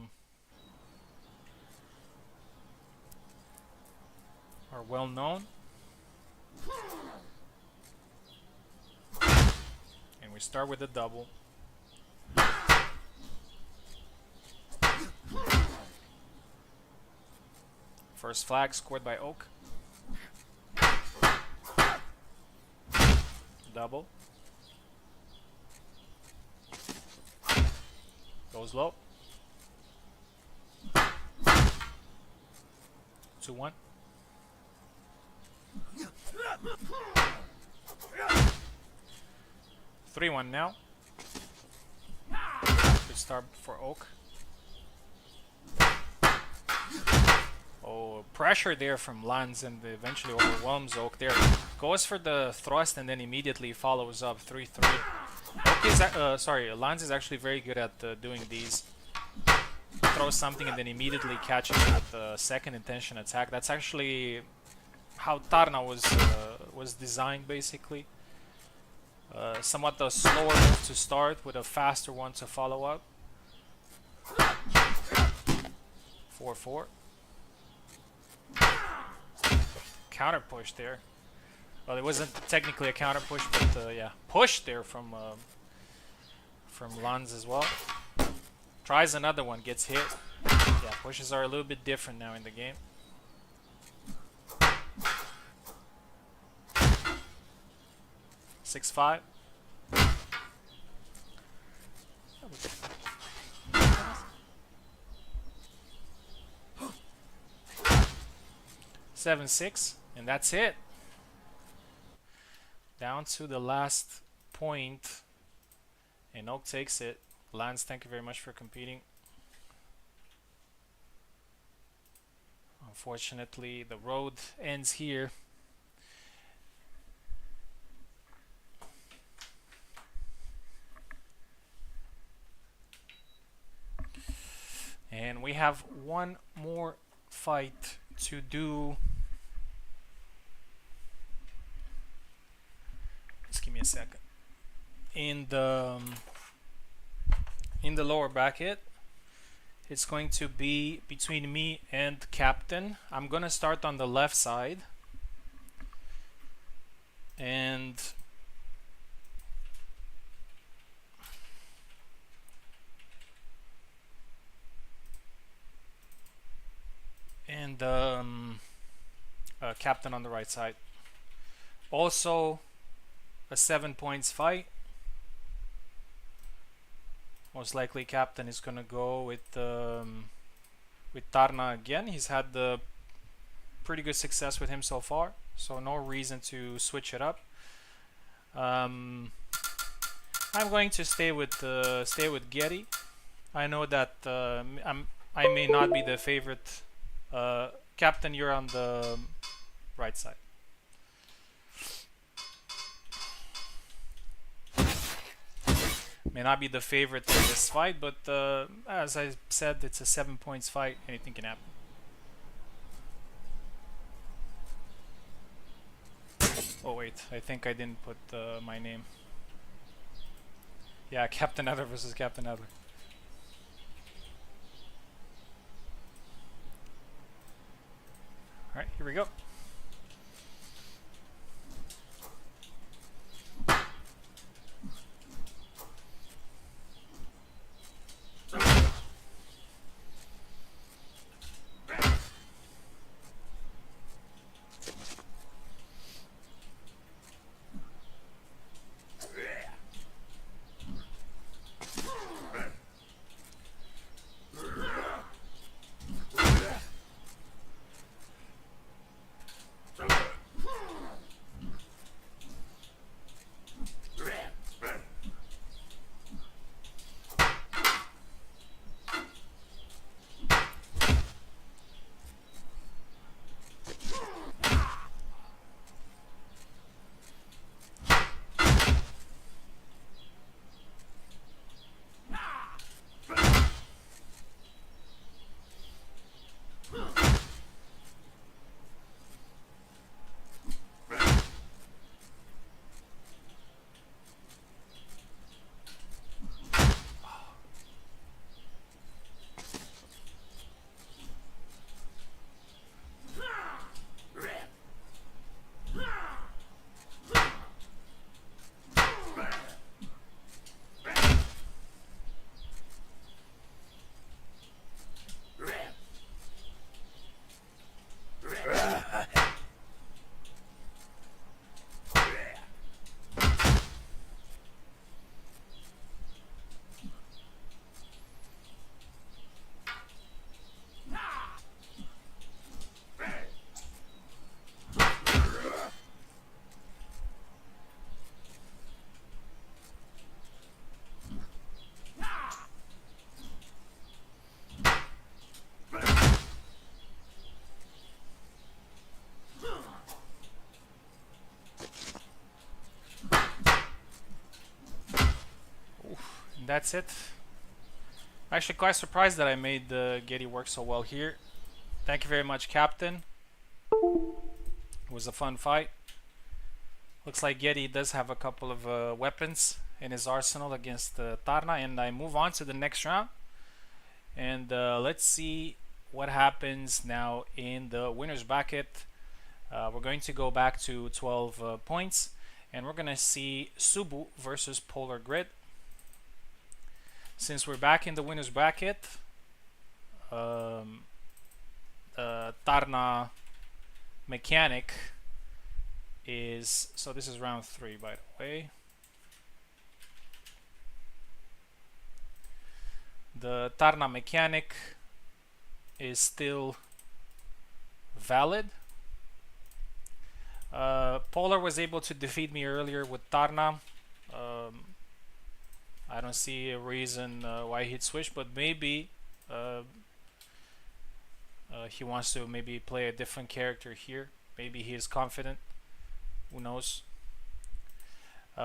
well known. And we start with a double. First flag scored by Oak. Double. Goes low. 2-1. Three 1 now. Good start for Oak. Oh, pressure there from Lanz and eventually overwhelms Oak there. Goes for the thrust and then immediately follows up 3-3. Lanz is actually very good at doing these. Throws something and then immediately catches it with the second intention attack. That's actually how Tarna was designed, basically. Somewhat a slower move to start with a faster one to follow up. 4-4. Counter push there. Well, it wasn't technically a counter push, but yeah, push there from Lanz as well. Tries another one, gets hit. Yeah, pushes are a little bit different now in the game. 6-5. 7-6, and that's it. Down to the last point, and Oak takes it. Lance, thank you very much for competing. Unfortunately, the road ends here. And we have one more fight to do. Just give me a second. In the lower bracket, it's going to be between me and Captain. I'm gonna start on the left side, and Captain on the right side. Also, a 7 points fight. Most likely, Captain is gonna go with Tarna again. He's had pretty good success with him so far, so no reason to switch it up. I'm going to stay with Getty. I know that I may not be the favorite. Captain, you're on the right side. May not be the favorite in this fight, but as I said, it's a 7 points fight. Anything can happen. Oh wait, I think I didn't put my name. Yeah, Captain Adler versus Captain Adler. Alright, here we go. That's it. Actually, quite surprised that I made the Getty work so well here. Thank you very much, Captain. It was a fun fight. Looks like Getty does have a couple of weapons in his arsenal against Tarna, and I move on to the next round. And let's see what happens now in the winner's bracket. We're going to go back to 12 points, and we're gonna see Subu versus Polar Grid. Since we're back in the winner's bracket, Tarna Mechanic is, so this is round 3 by the way. The Tarna Mechanic is still valid. Polar was able to defeat me earlier with Tarna. I don't see a reason why he'd switch, but maybe he wants to maybe play a different character here. Maybe he is confident. Who knows?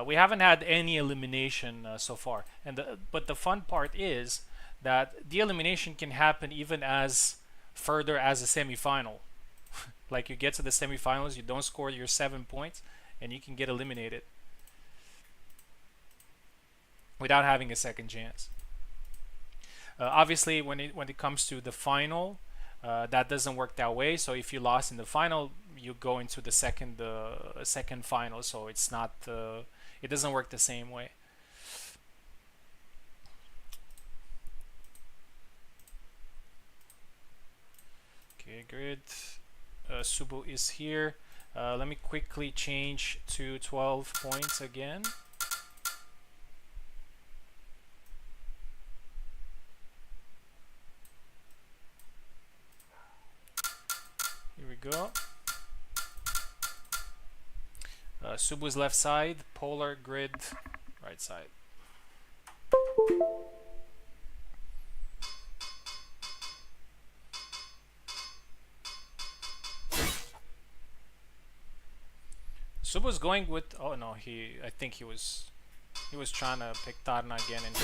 We haven't had any elimination so far, but the fun part is that the elimination can happen even as further as a semi-final. Like you get to the semi-finals, you don't score your 7 points, and you can get eliminated without having a second chance. Obviously, when it comes to the final, that doesn't work that way. So if you lost in the final, you go into the second final. So it's not it doesn't work the same way. Okay, good. Subu is here. Let me quickly change to 12 points again. Here we go. Subu's left side, Polar Grid right side. Subu's going with, oh no, I think he was trying to pick Tarna again and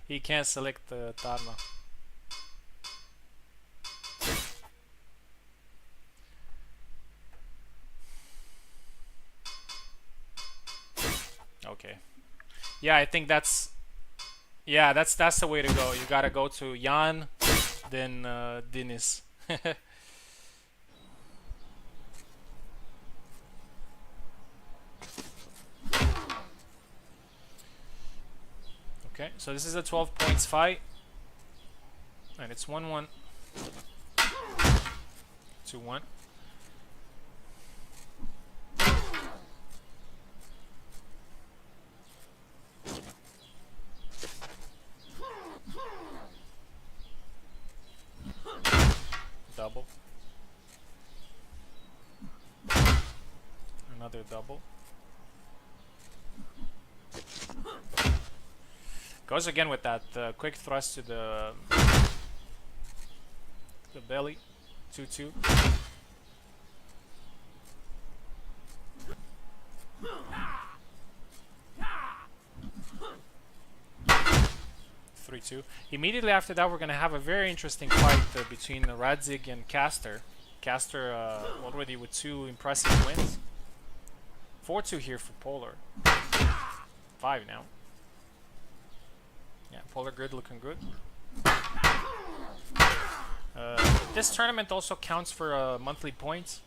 he can't select the Tarna. Okay. Yeah, I think that's the way to go. You gotta go to Jan, then Dinis. Okay, so this is a 12 points fight, and it's 1-1, 2-1. Double. Another double. Goes again with that quick thrust to the belly. 2-2. Immediately after that, we're going to have a very interesting fight between Radzig and Caster. Caster already with 2 impressive wins. 4-2 here for Polar. 5 now. Yeah, Polar Grid looking good. This tournament also counts for monthly points.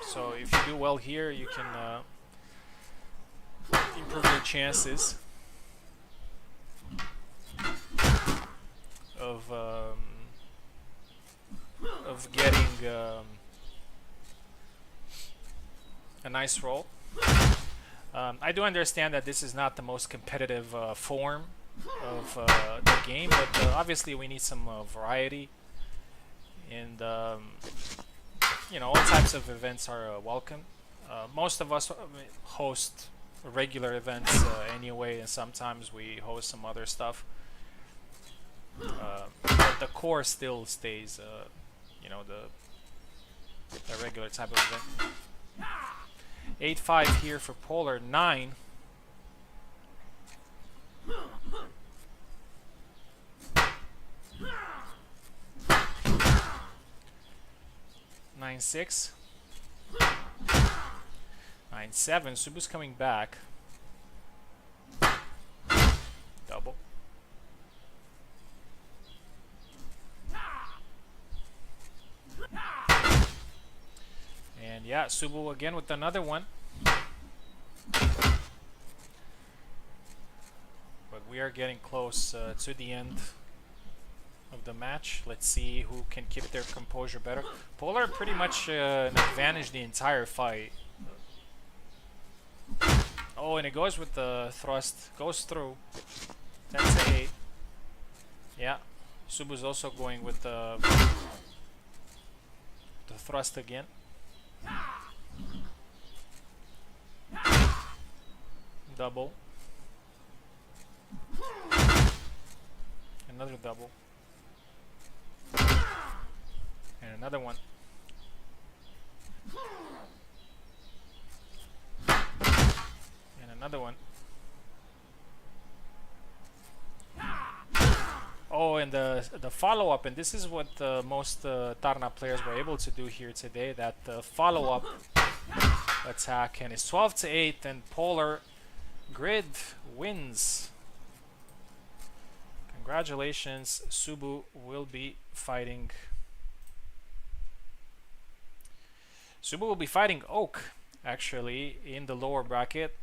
So if you do well here, you can improve your chances of getting a nice roll. I do understand that this is not the most competitive form of the game, but obviously we need some variety, and you know, all types of events are welcome. Most of us host regular events anyway, and sometimes we host some other stuff. But the core still stays, you know, the regular type of event. 8-5 here for Polar. 9. 9-6. 9-7. Subu's coming back. Double. And yeah, Subu again with another one. But we are getting close to the end of the match. Let's see who can keep their composure better. Polar pretty much an advantage the entire fight. Oh, and it goes with the thrust. Goes through. That's an 8. Yeah, Subu's also going with the thrust again. Double. Another double. And another one. And another one. Oh, and the follow-up, and this is what most Tarna players were able to do here today, that follow-up attack, and it's 12-8, and Polar Grid wins. Congratulations, Subu will be fighting. Subu will be fighting Oak, actually, in the lower bracket.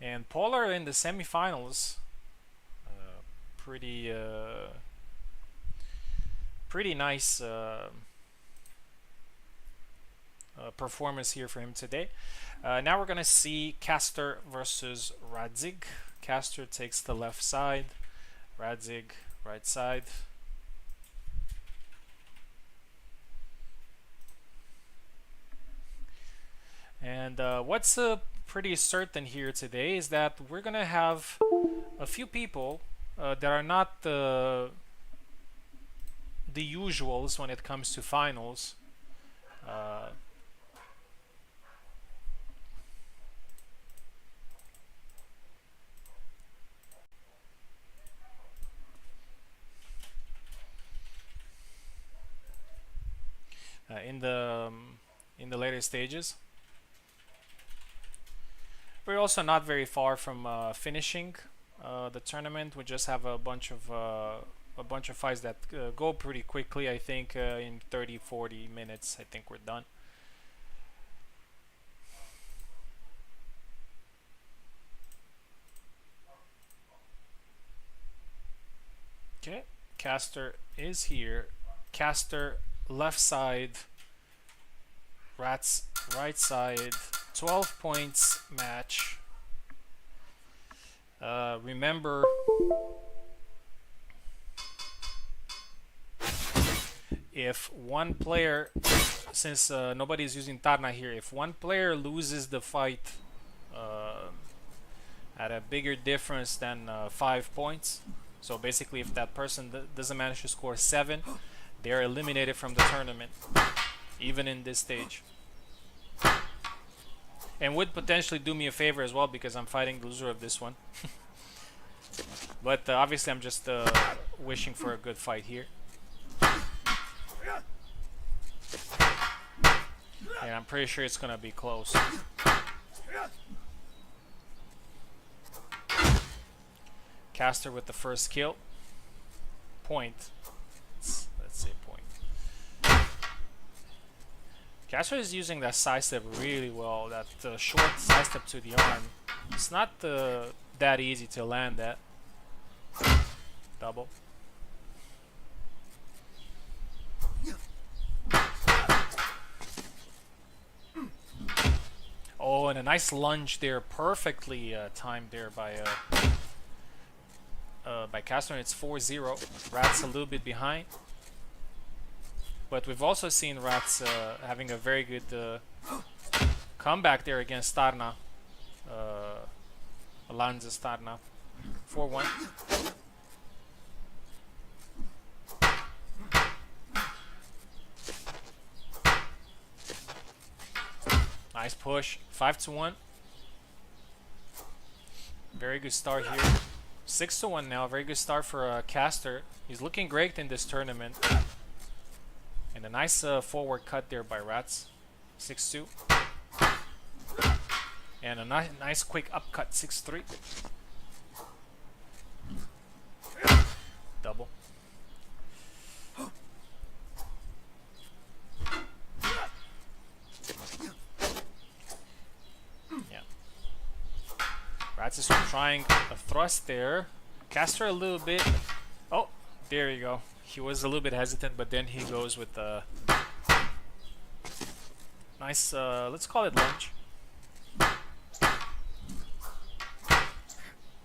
And Polar in the semifinals. Pretty nice performance here for him today. Now we're gonna see Caster versus Radzig. Caster takes the left side, Radzig right side. And what's pretty certain here today is that we're gonna have a few people that are not the usuals when it comes to finals. In the later stages. We're also not very far from finishing the tournament. We just have a bunch of fights that go pretty quickly. I think in 30-40 minutes I think we're done. Okay, Caster is here. Caster left side, Rats right side. 12 points match. Remember, if one player, since nobody's using Tarna here, if one player loses the fight at a bigger difference than 5 points, so basically if that person doesn't manage to score 7, they're eliminated from the tournament, even in this stage. And would potentially do me a favor as well, because I'm fighting the loser of this one. But obviously I'm just wishing for a good fight here. And I'm pretty sure it's gonna be close. Caster with the first kill. Point. Let's say point. Caster is using that sidestep really well, that short sidestep to the arm. It's not that easy to land that. Double. Oh, and a nice lunge there, perfectly timed there by Caster. It's 4-0. Rat's a little bit behind. But we've also seen Rats having a very good comeback there against Tarna. Lanza's Tarna. 4-1. Nice push. 5-1. Very good start here. 6-1 now. Very good start for Caster. He's looking great in this tournament. And a nice forward cut there by Rats. 6-2. And a nice quick upcut. 6-3. Double. Yeah. Rats is trying a thrust there. Caster a little bit. Oh, there you go. He was a little bit hesitant, but then he goes with the nice, let's call it lunge.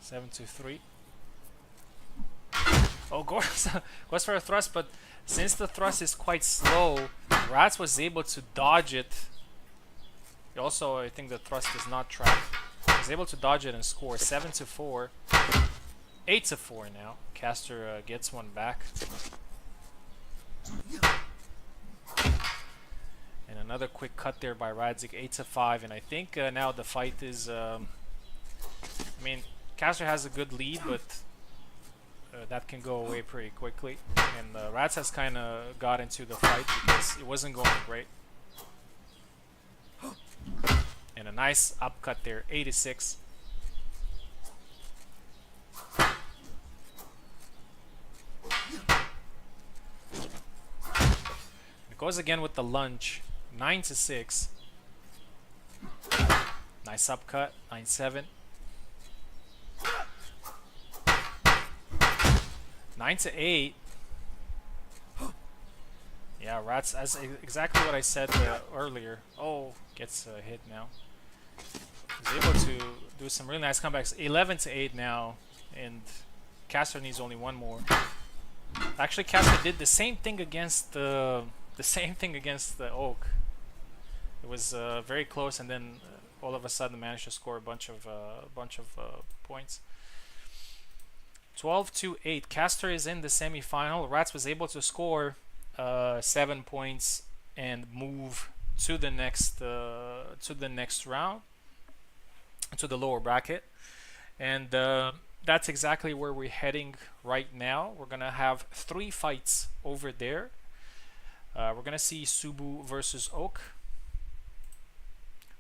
7-3. Oh, goes for a thrust, but since the thrust is quite slow, Rats was able to dodge it. Also, I think the thrust is not tracked. Was able to dodge it and score 7-4, 8-4 now. Caster gets one back. And another quick cut there by Radzik, 8-5, and I think now the fight is. I mean, Caster has a good lead, but that can go away pretty quickly. And Rats has kind of got into the fight because it wasn't going great. And a nice upcut there, 86. It goes again with the lunge, 9-6. Nice upcut, 9-7. 9-8. Yeah, Rats, as exactly what I said earlier. Oh, gets hit now. He's able to do some really nice comebacks. 11-8 now, and Caster needs only one more. Actually, Caster did the same thing against the the Oak. It was very close, and then all of a sudden managed to score a bunch of points. 12-8. Caster is in the semi-final. Rats was able to score 7 points and move to the next round, to the lower bracket, and that's exactly where we're heading right now. We're gonna have 3 fights over there. We're gonna see Subu versus Oak.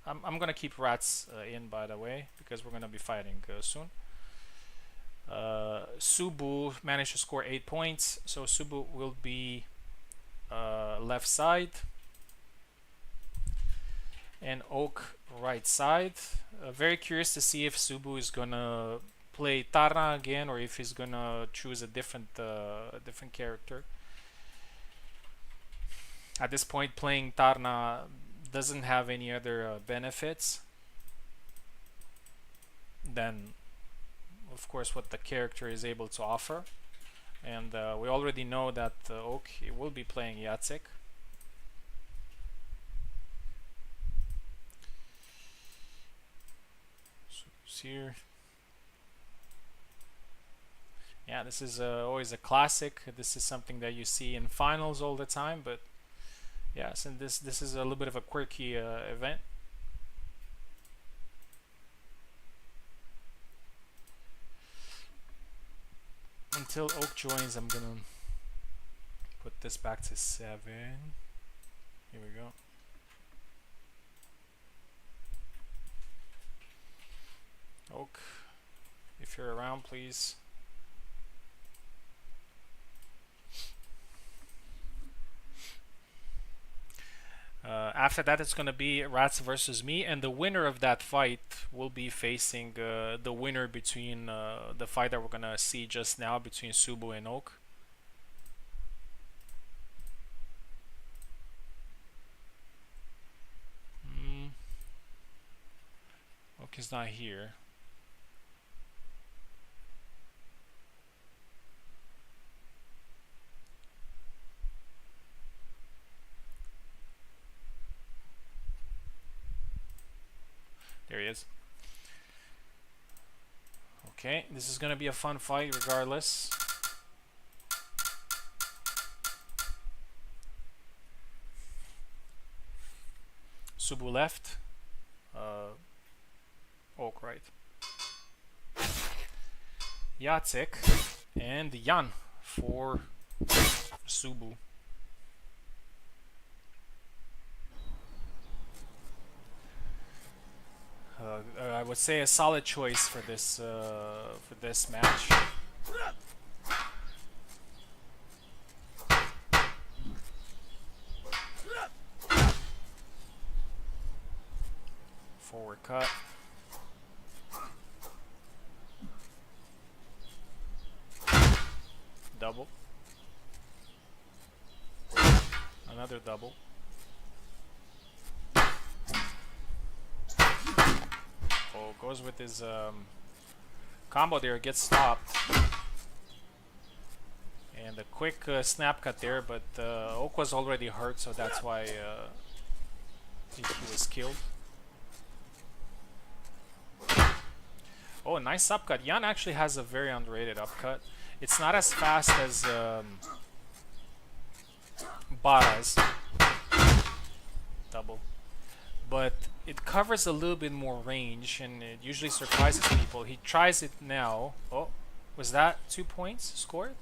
I'm gonna keep Rats in, by the way, because we're gonna be fighting soon. Subu managed to score 8 points, so Subu will be left side, and Oak right side. Very curious to see if Subu is gonna play Tarna again, or if he's gonna choose a different character. At this point, playing Tarna doesn't have any other benefits than, of course, what the character is able to offer. And we already know that Oak will be playing Jacek. So here, yeah, this is always a classic. This is something that you see in finals all the time, but yeah, since this is a little bit of a quirky event. Until Oak joins, I'm gonna put this back to 7. Here we go. Oak, if you're around, please. After that, it's going to be Rats versus me, and the winner of that fight will be facing the winner between the fight that we're going to see just now between Subu and Oak. Oak is not here. There he is. Okay, this is going to be a fun fight regardless. Subu left. Oak right. Jacek and Jan for Subu. I would say a solid choice for this match. Forward cut. Double. Another double. Oh, goes with his combo there, gets stopped. And a quick snap cut there, but Oak was already hurt, so that's why he was killed. Oh, nice upcut. Jan actually has a very underrated upcut. It's not as fast as Bara's double, but it covers a little bit more range, and it usually surprises people. He tries it now. Oh, was that 2 points scored?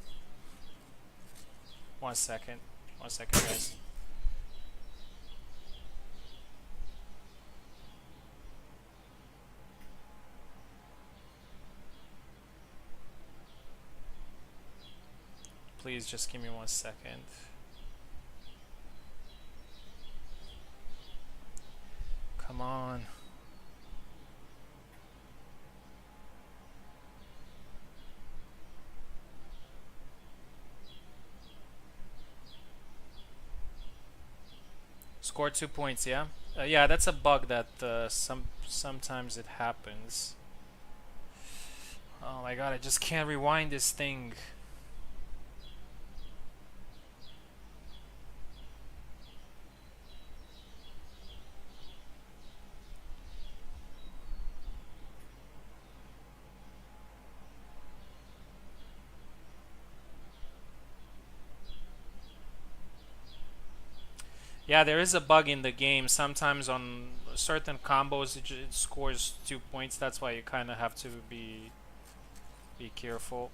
1 second. 1 second, guys. Please just give me 1 second. Come on. Scored 2 points, yeah? Yeah, that's a bug that sometimes it happens. Oh my god, I just can't rewind this thing. Yeah, there is a bug in the game. Sometimes on certain combos it scores 2 points. That's why you kind of have to be careful.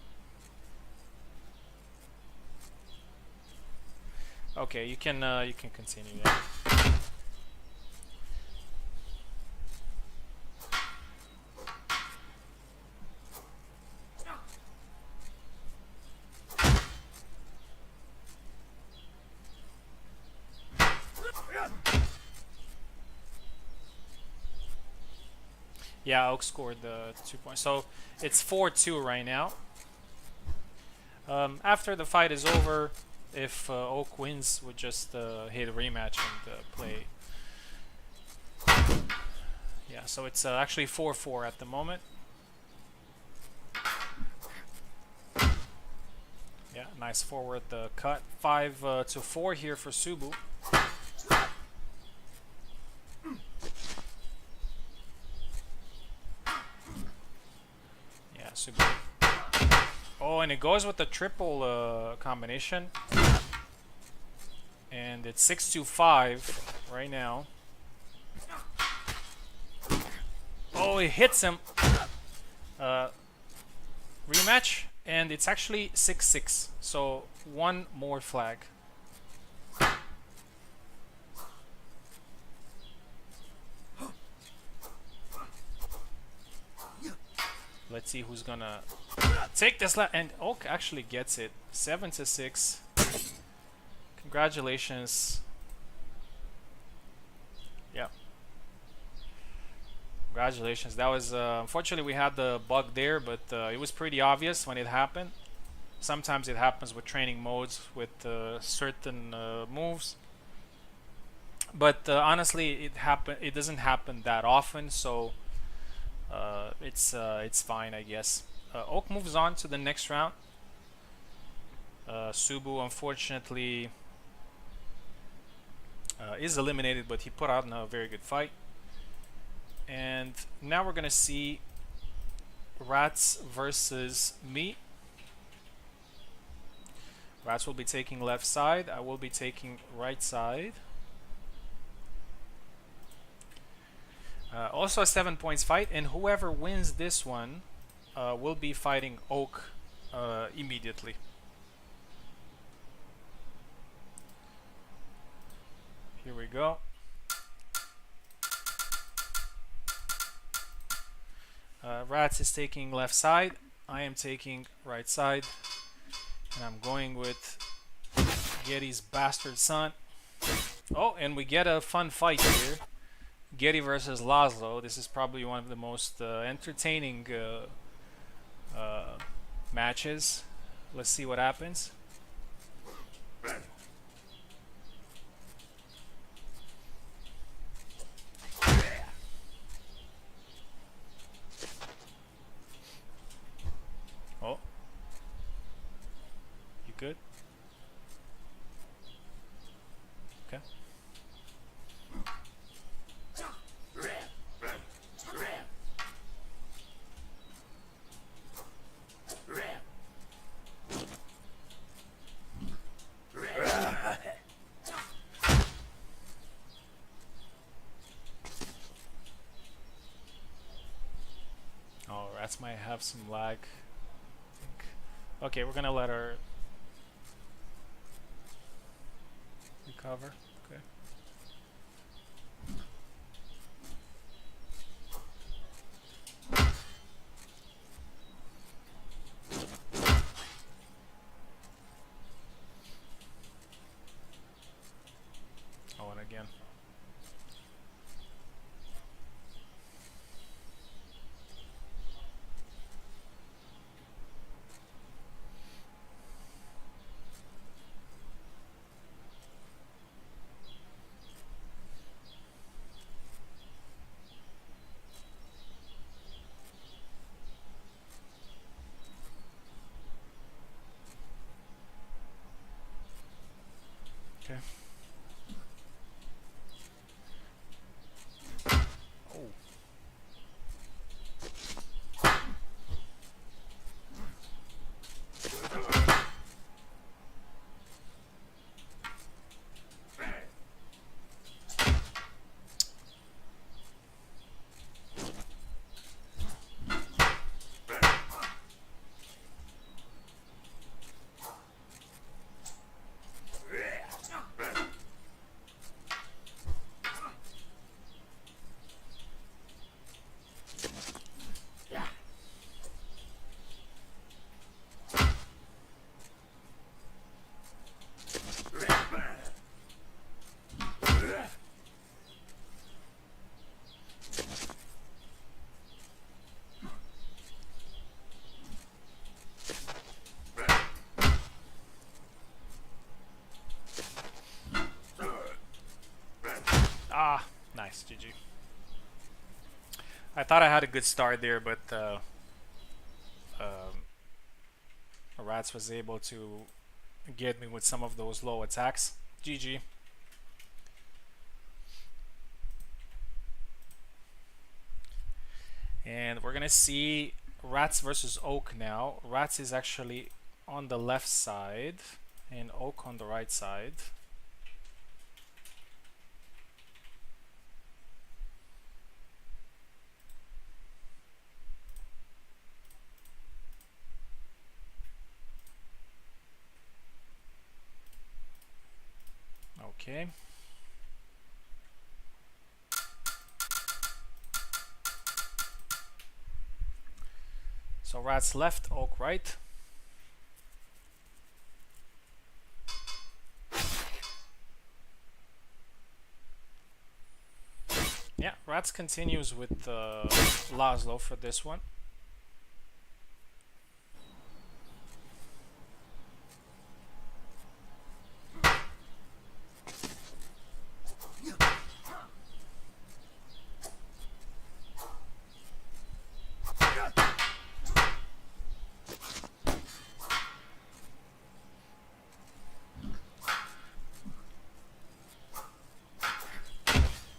Okay, you can continue. Yeah. Yeah, Oak scored the 2 points. So it's 4-2 right now. After the fight is over, if Oak wins, we'll just hit a rematch and play. Yeah, so it's actually 4-4 at the moment. Yeah, nice forward cut. 5-4 here for Subu. Yeah, Subu. Oh, and it goes with the triple combination. And it's 6-5 right now. Oh, it hits him. Rematch, and it's actually 6-6. So one more flag. Let's see who's gonna take this and Oak actually gets it. 7-6. Congratulations. Yeah. Congratulations. That was unfortunately we had the bug there, but it was pretty obvious when it happened. Sometimes it happens with training modes with certain moves. But honestly, it doesn't happen that often, so it's fine, I guess. Oak moves on to the next round. Subu unfortunately is eliminated, but he put out a very good fight. And now we're gonna see Rats versus me. Rats will be taking left side. I will be taking right side. Also a 7 points fight, and whoever wins this one will be fighting Oak immediately. Here we go. Rats is taking left side. I am taking right side. And I'm going with Getty's bastard son. Oh, and we get a fun fight here. Getty versus Laszlo. This is probably one of the most entertaining matches. Let's see what happens. Oh. You good? rats might have some lag. Okay, we're gonna let her recover. Okay. Oh, and again. Okay. Oh. Ah, nice, GG. I thought I had a good start there, but Rats was able to get me with some of those low attacks. GG. And we're gonna see Rats versus Oak now. Rats is actually on the left side and Oak on the right side. Okay. So Rats left, Oak right. Yeah, Rats continues with Laszlo for this one.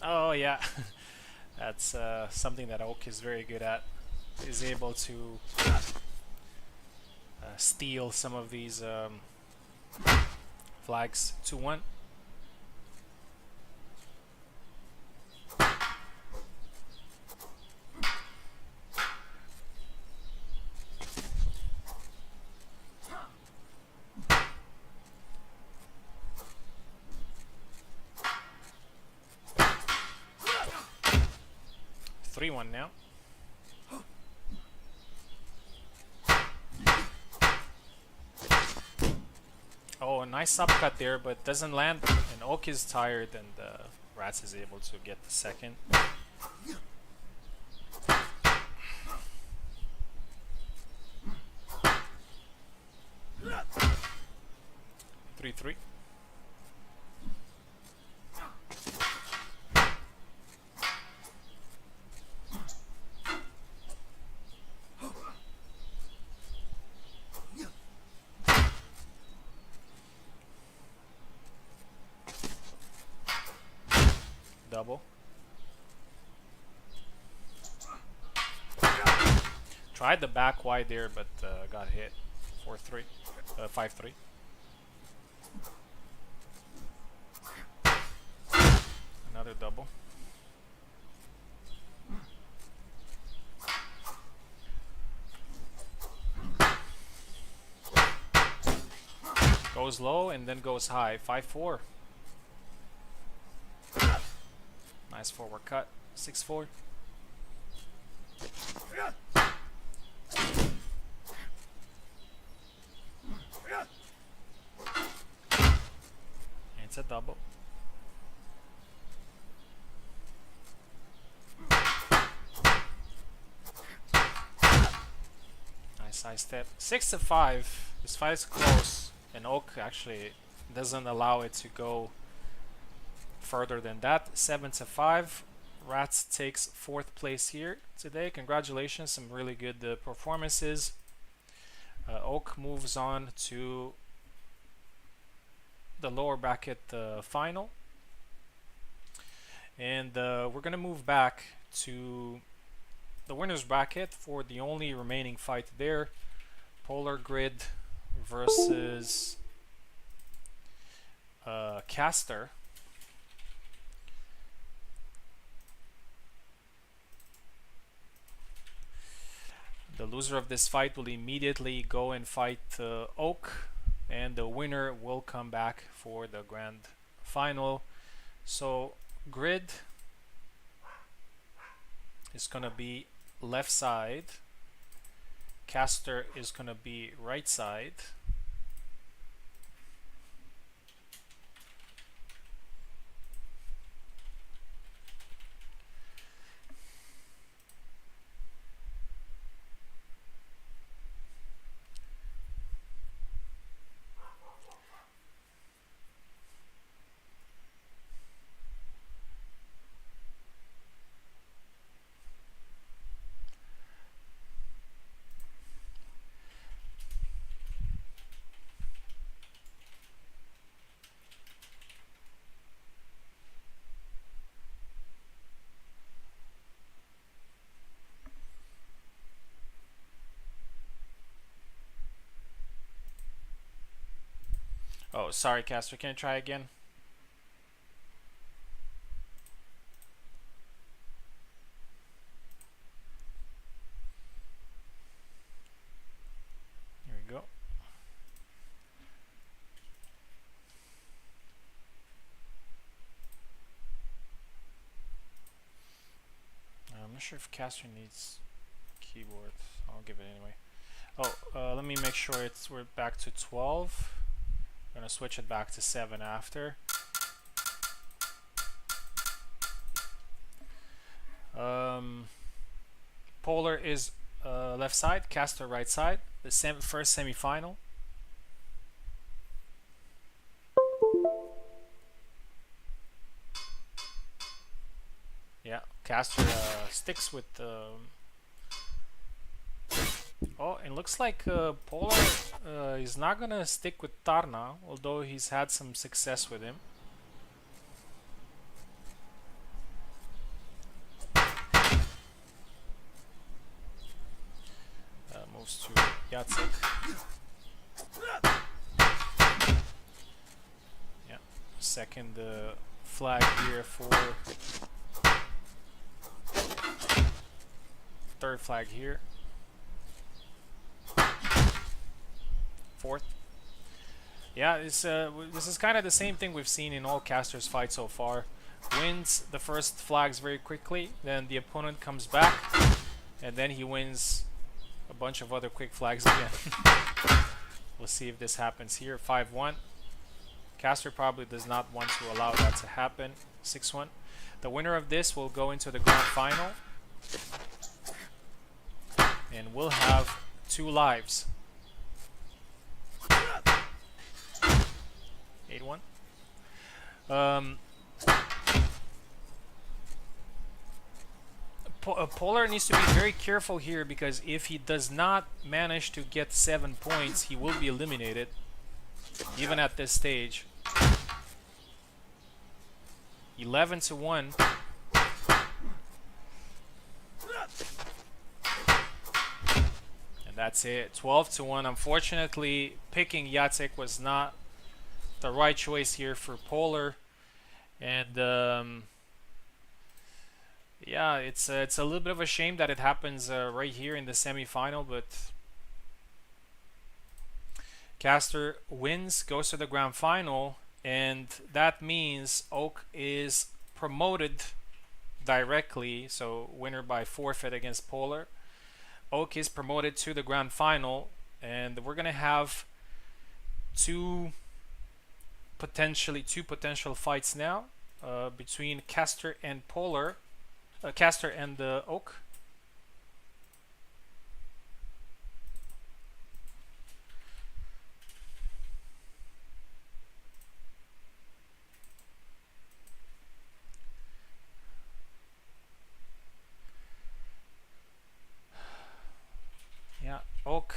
Oh yeah, that's something that Oak is very good at. Is able to steal some of these flags. 2-1. Three one now. Oh, a nice upcut there, but doesn't land. And Oak is tired, and Rats is able to get the second. 3-3. Double. Tried the back wide there, but got hit. 4-3. 5-3. Another double. Goes low and then goes high. 5-4. Nice forward cut. 6-4. It's a double. Nice side step. 6-5. This fight is close, and Oak actually doesn't allow it to go further than that. 7-5. Rats takes 4th place here today. Congratulations, some really good performances. Oak moves on to the lower bracket final, and we're gonna move back to the winners bracket for the only remaining fight there. Polar Grid versus Caster. The loser of this fight will immediately go and fight Oak, and the winner will come back for the grand final. So Grid is gonna be left side, Caster is gonna be right side. Oh, sorry, Caster. Can I try again? Here we go. I'm not sure if Caster needs keyboard. I'll give it anyway. Oh, let me make sure we're back to 12. I'm gonna switch it back to 7 after. Polar is left side, Caster right side. The first semi-final. Yeah, Caster sticks with. Oh, it looks like Polar is not gonna stick with Tarna, although he's had some success with him. Moves to Jacek. Yeah, second flag here for. Third flag here. Fourth. Yeah, this is kind of the same thing we've seen in all Casters fights so far. Wins the first flags very quickly, then the opponent comes back, and then he wins a bunch of other quick flags again. We'll see if this happens here. 5-1. Caster probably does not want to allow that to happen. 6-1. The winner of this will go into the grand final, and we'll have 2 lives. 8-1. Polar needs to be very careful here, because if he does not manage to get 7 points, he will be eliminated, even at this stage. 11-1. And that's it. 12-1. Unfortunately, picking Jacek was not the right choice here for Polar, and yeah, it's a little bit of a shame that it happens right here in the semi-final, but Caster wins, goes to the grand final, and that means Oak is promoted directly, so winner by forfeit against Polar. Oak is promoted to the grand final, and we're gonna have two potential fights now between Caster and Polar, Caster and Oak. Yeah, Oak.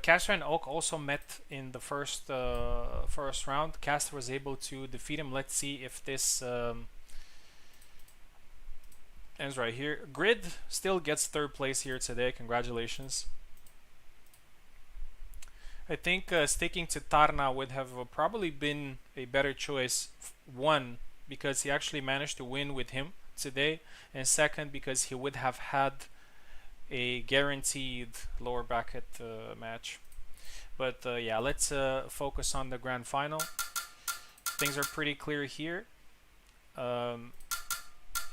Caster and Oak also met in the first round. Caster was able to defeat him. Let's see if this ends right here. Grid still gets third place here today. Congratulations. I think sticking to Tarna would have probably been a better choice. One, because he actually managed to win with him today, and second, because he would have had a guaranteed lower bracket match. But yeah, let's focus on the grand final. Things are pretty clear here.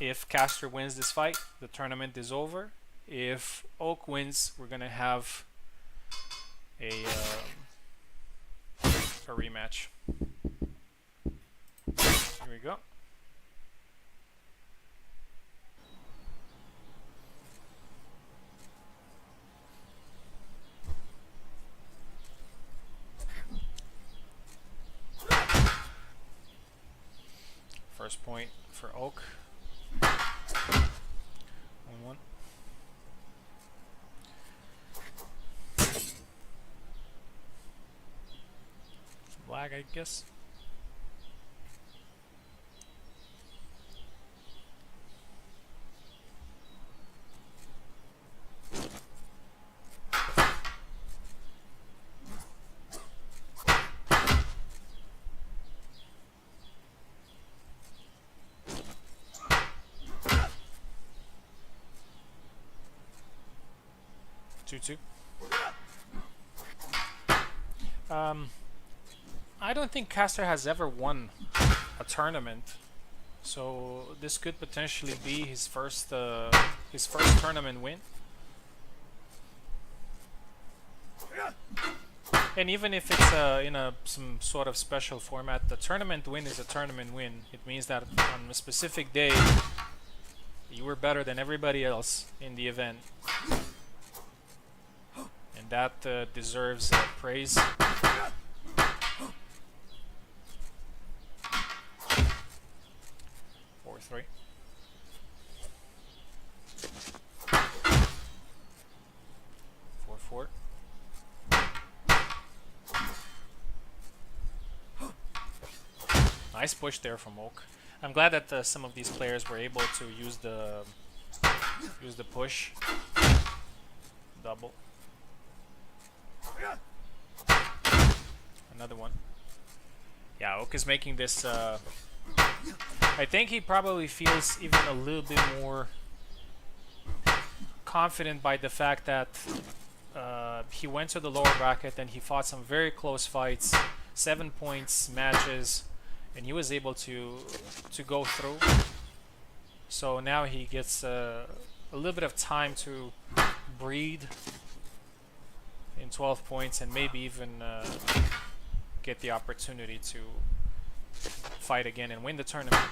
If Caster wins this fight, the tournament is over. If Oak wins, we're gonna have a rematch. Here we go. First point for Oak. 1-1. Some lag, I guess. I don't think Caster has ever won a tournament, so this could potentially be his first tournament win. And even if it's in some sort of special format, the tournament win is a tournament win. It means that on a specific day, you were better than everybody else in the event. And that deserves praise. 4-3. Nice push there from Oak. I'm glad that some of these players were able to use the push. Double. Another one. Yeah, Oak is making this. I think he probably feels even a little bit more confident by the fact that he went to the lower bracket and he fought some very close fights, 7 points matches, and he was able to go through. So now he gets a little bit of time to breathe in 12 points and maybe even get the opportunity to fight again and win the tournament.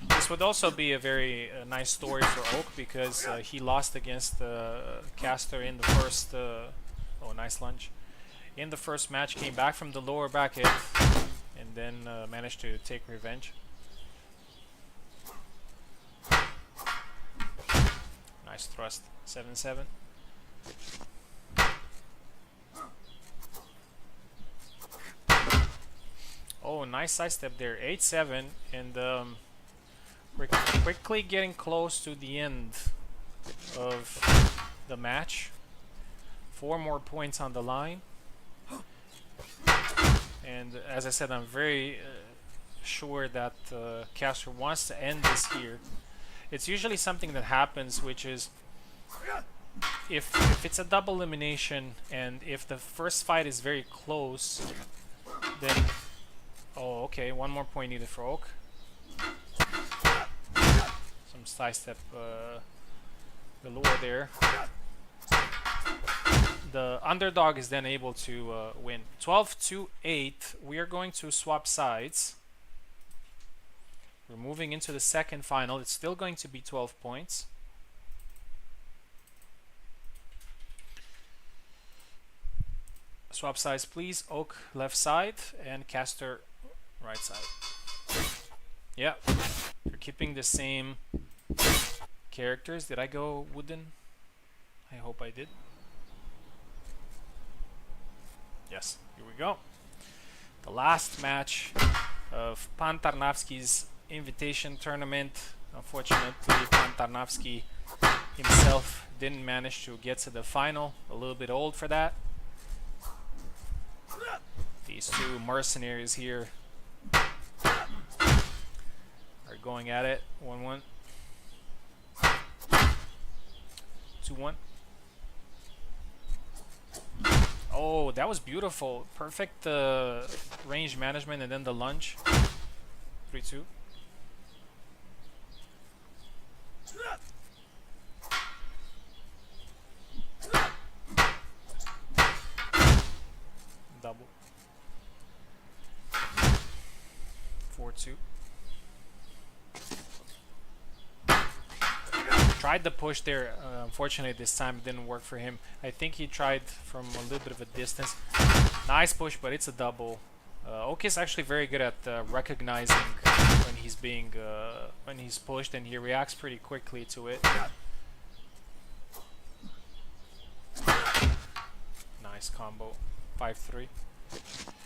This would also be a very nice story for Oak because he lost against Caster in the first. Oh, nice lunge! In the first match, came back from the lower bracket and then managed to take revenge. Nice thrust, 7-7. Oh, nice sidestep there, 8-7, and we're quickly getting close to the end of the match. 4 more points on the line, and as I said, I'm very sure that Caster wants to end this here. it's usually something that happens, which is if it's a double elimination and if the first fight is very close, then oh, okay, one more point needed for Oak. Some sidestep galore there. The underdog is then able to win. 12-8. We are going to swap sides. We're moving into the second final. It's still going to be 12 points. Swap sides, please. Oak left side and Caster right side. Yeah, we're keeping the same characters. Did I go wooden? I hope I did. Yes, here we go. The last match of Pan Tarnawski's invitation tournament. Unfortunately, Pan Tarnawski himself didn't manage to get to the final. A little bit old for that. These two mercenaries here are going at it. 1-1. 2-1. Oh, that was beautiful. Perfect range management and then the lunge. 3-2. Double. 4-2. Tried the push there. Unfortunately, this time it didn't work for him. I think he tried from a little bit of a distance. Nice push, but it's a double. Oak is actually very good at recognizing when he's being when he's pushed, and he reacts pretty quickly to it. Nice combo. 5-3.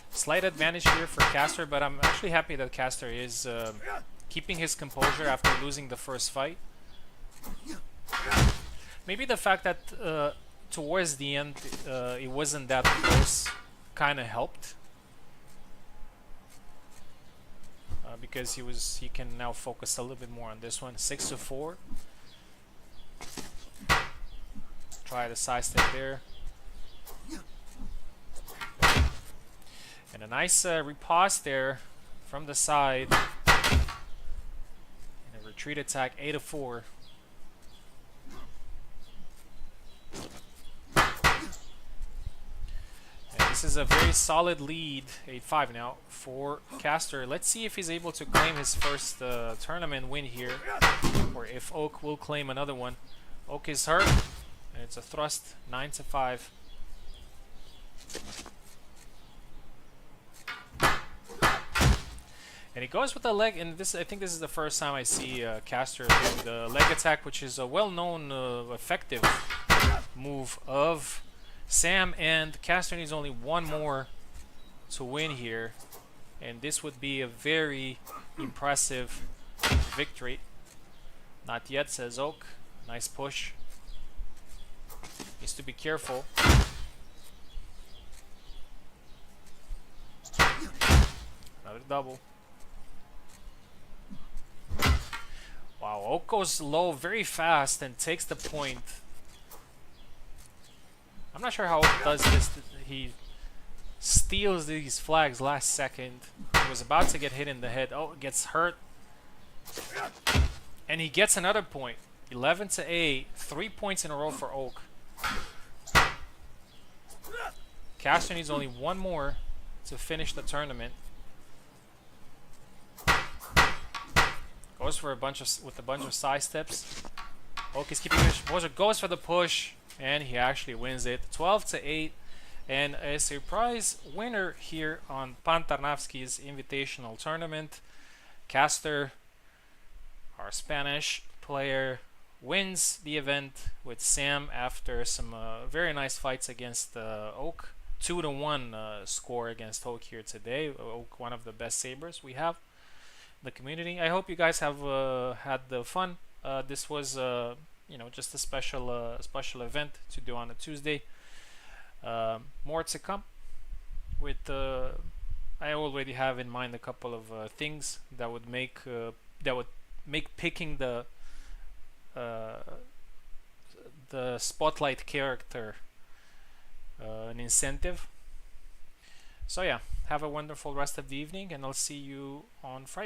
Slight advantage here for Caster, but I'm actually happy that Caster is keeping his composure after losing the first fight. Maybe the fact that towards the end it wasn't that close kind of helped, because he can now focus a little bit more on this one. 6-4. Try the side step there. And a nice riposte there from the side. And a retreat attack, 8-4. And this is a very solid lead, 8-5 now for Caster. Let's see if he's able to claim his first tournament win here, or if Oak will claim another one. Oak is hurt, and it's a thrust, 9-5. And he goes with the leg, and I think this is the first time I see Caster doing the leg attack, which is a well-known, effective move of Sam. And Caster needs only one more to win here, and this would be a very impressive victory. Not yet, says Oak. Nice push. Needs to be careful. Another double. Wow, Oak goes low very fast and takes the point. I'm not sure how Oak does this. He steals these flags last second. He was about to get hit in the head. Oh, gets hurt. And he gets another point. 11-8. 3 points in a row for Oak. Caster needs only one more to finish the tournament. Goes for a bunch of side steps. Oak is keeping it. Goes for the push, and he actually wins it, 12-8. And a surprise winner here on Pan Tarnawski's Invitational Tournament. Caster, our Spanish player, wins the event with Sam after some very nice fights against Oak. 2-1 score against Oak here today. Oak, one of the best sabers we have in the community. I hope you guys have had the fun. This was just a special event to do on a Tuesday. More to come. With I already have in mind a couple of things that would make picking the the spotlight character an incentive. So yeah, have a wonderful rest of the evening, and I'll see you on Friday.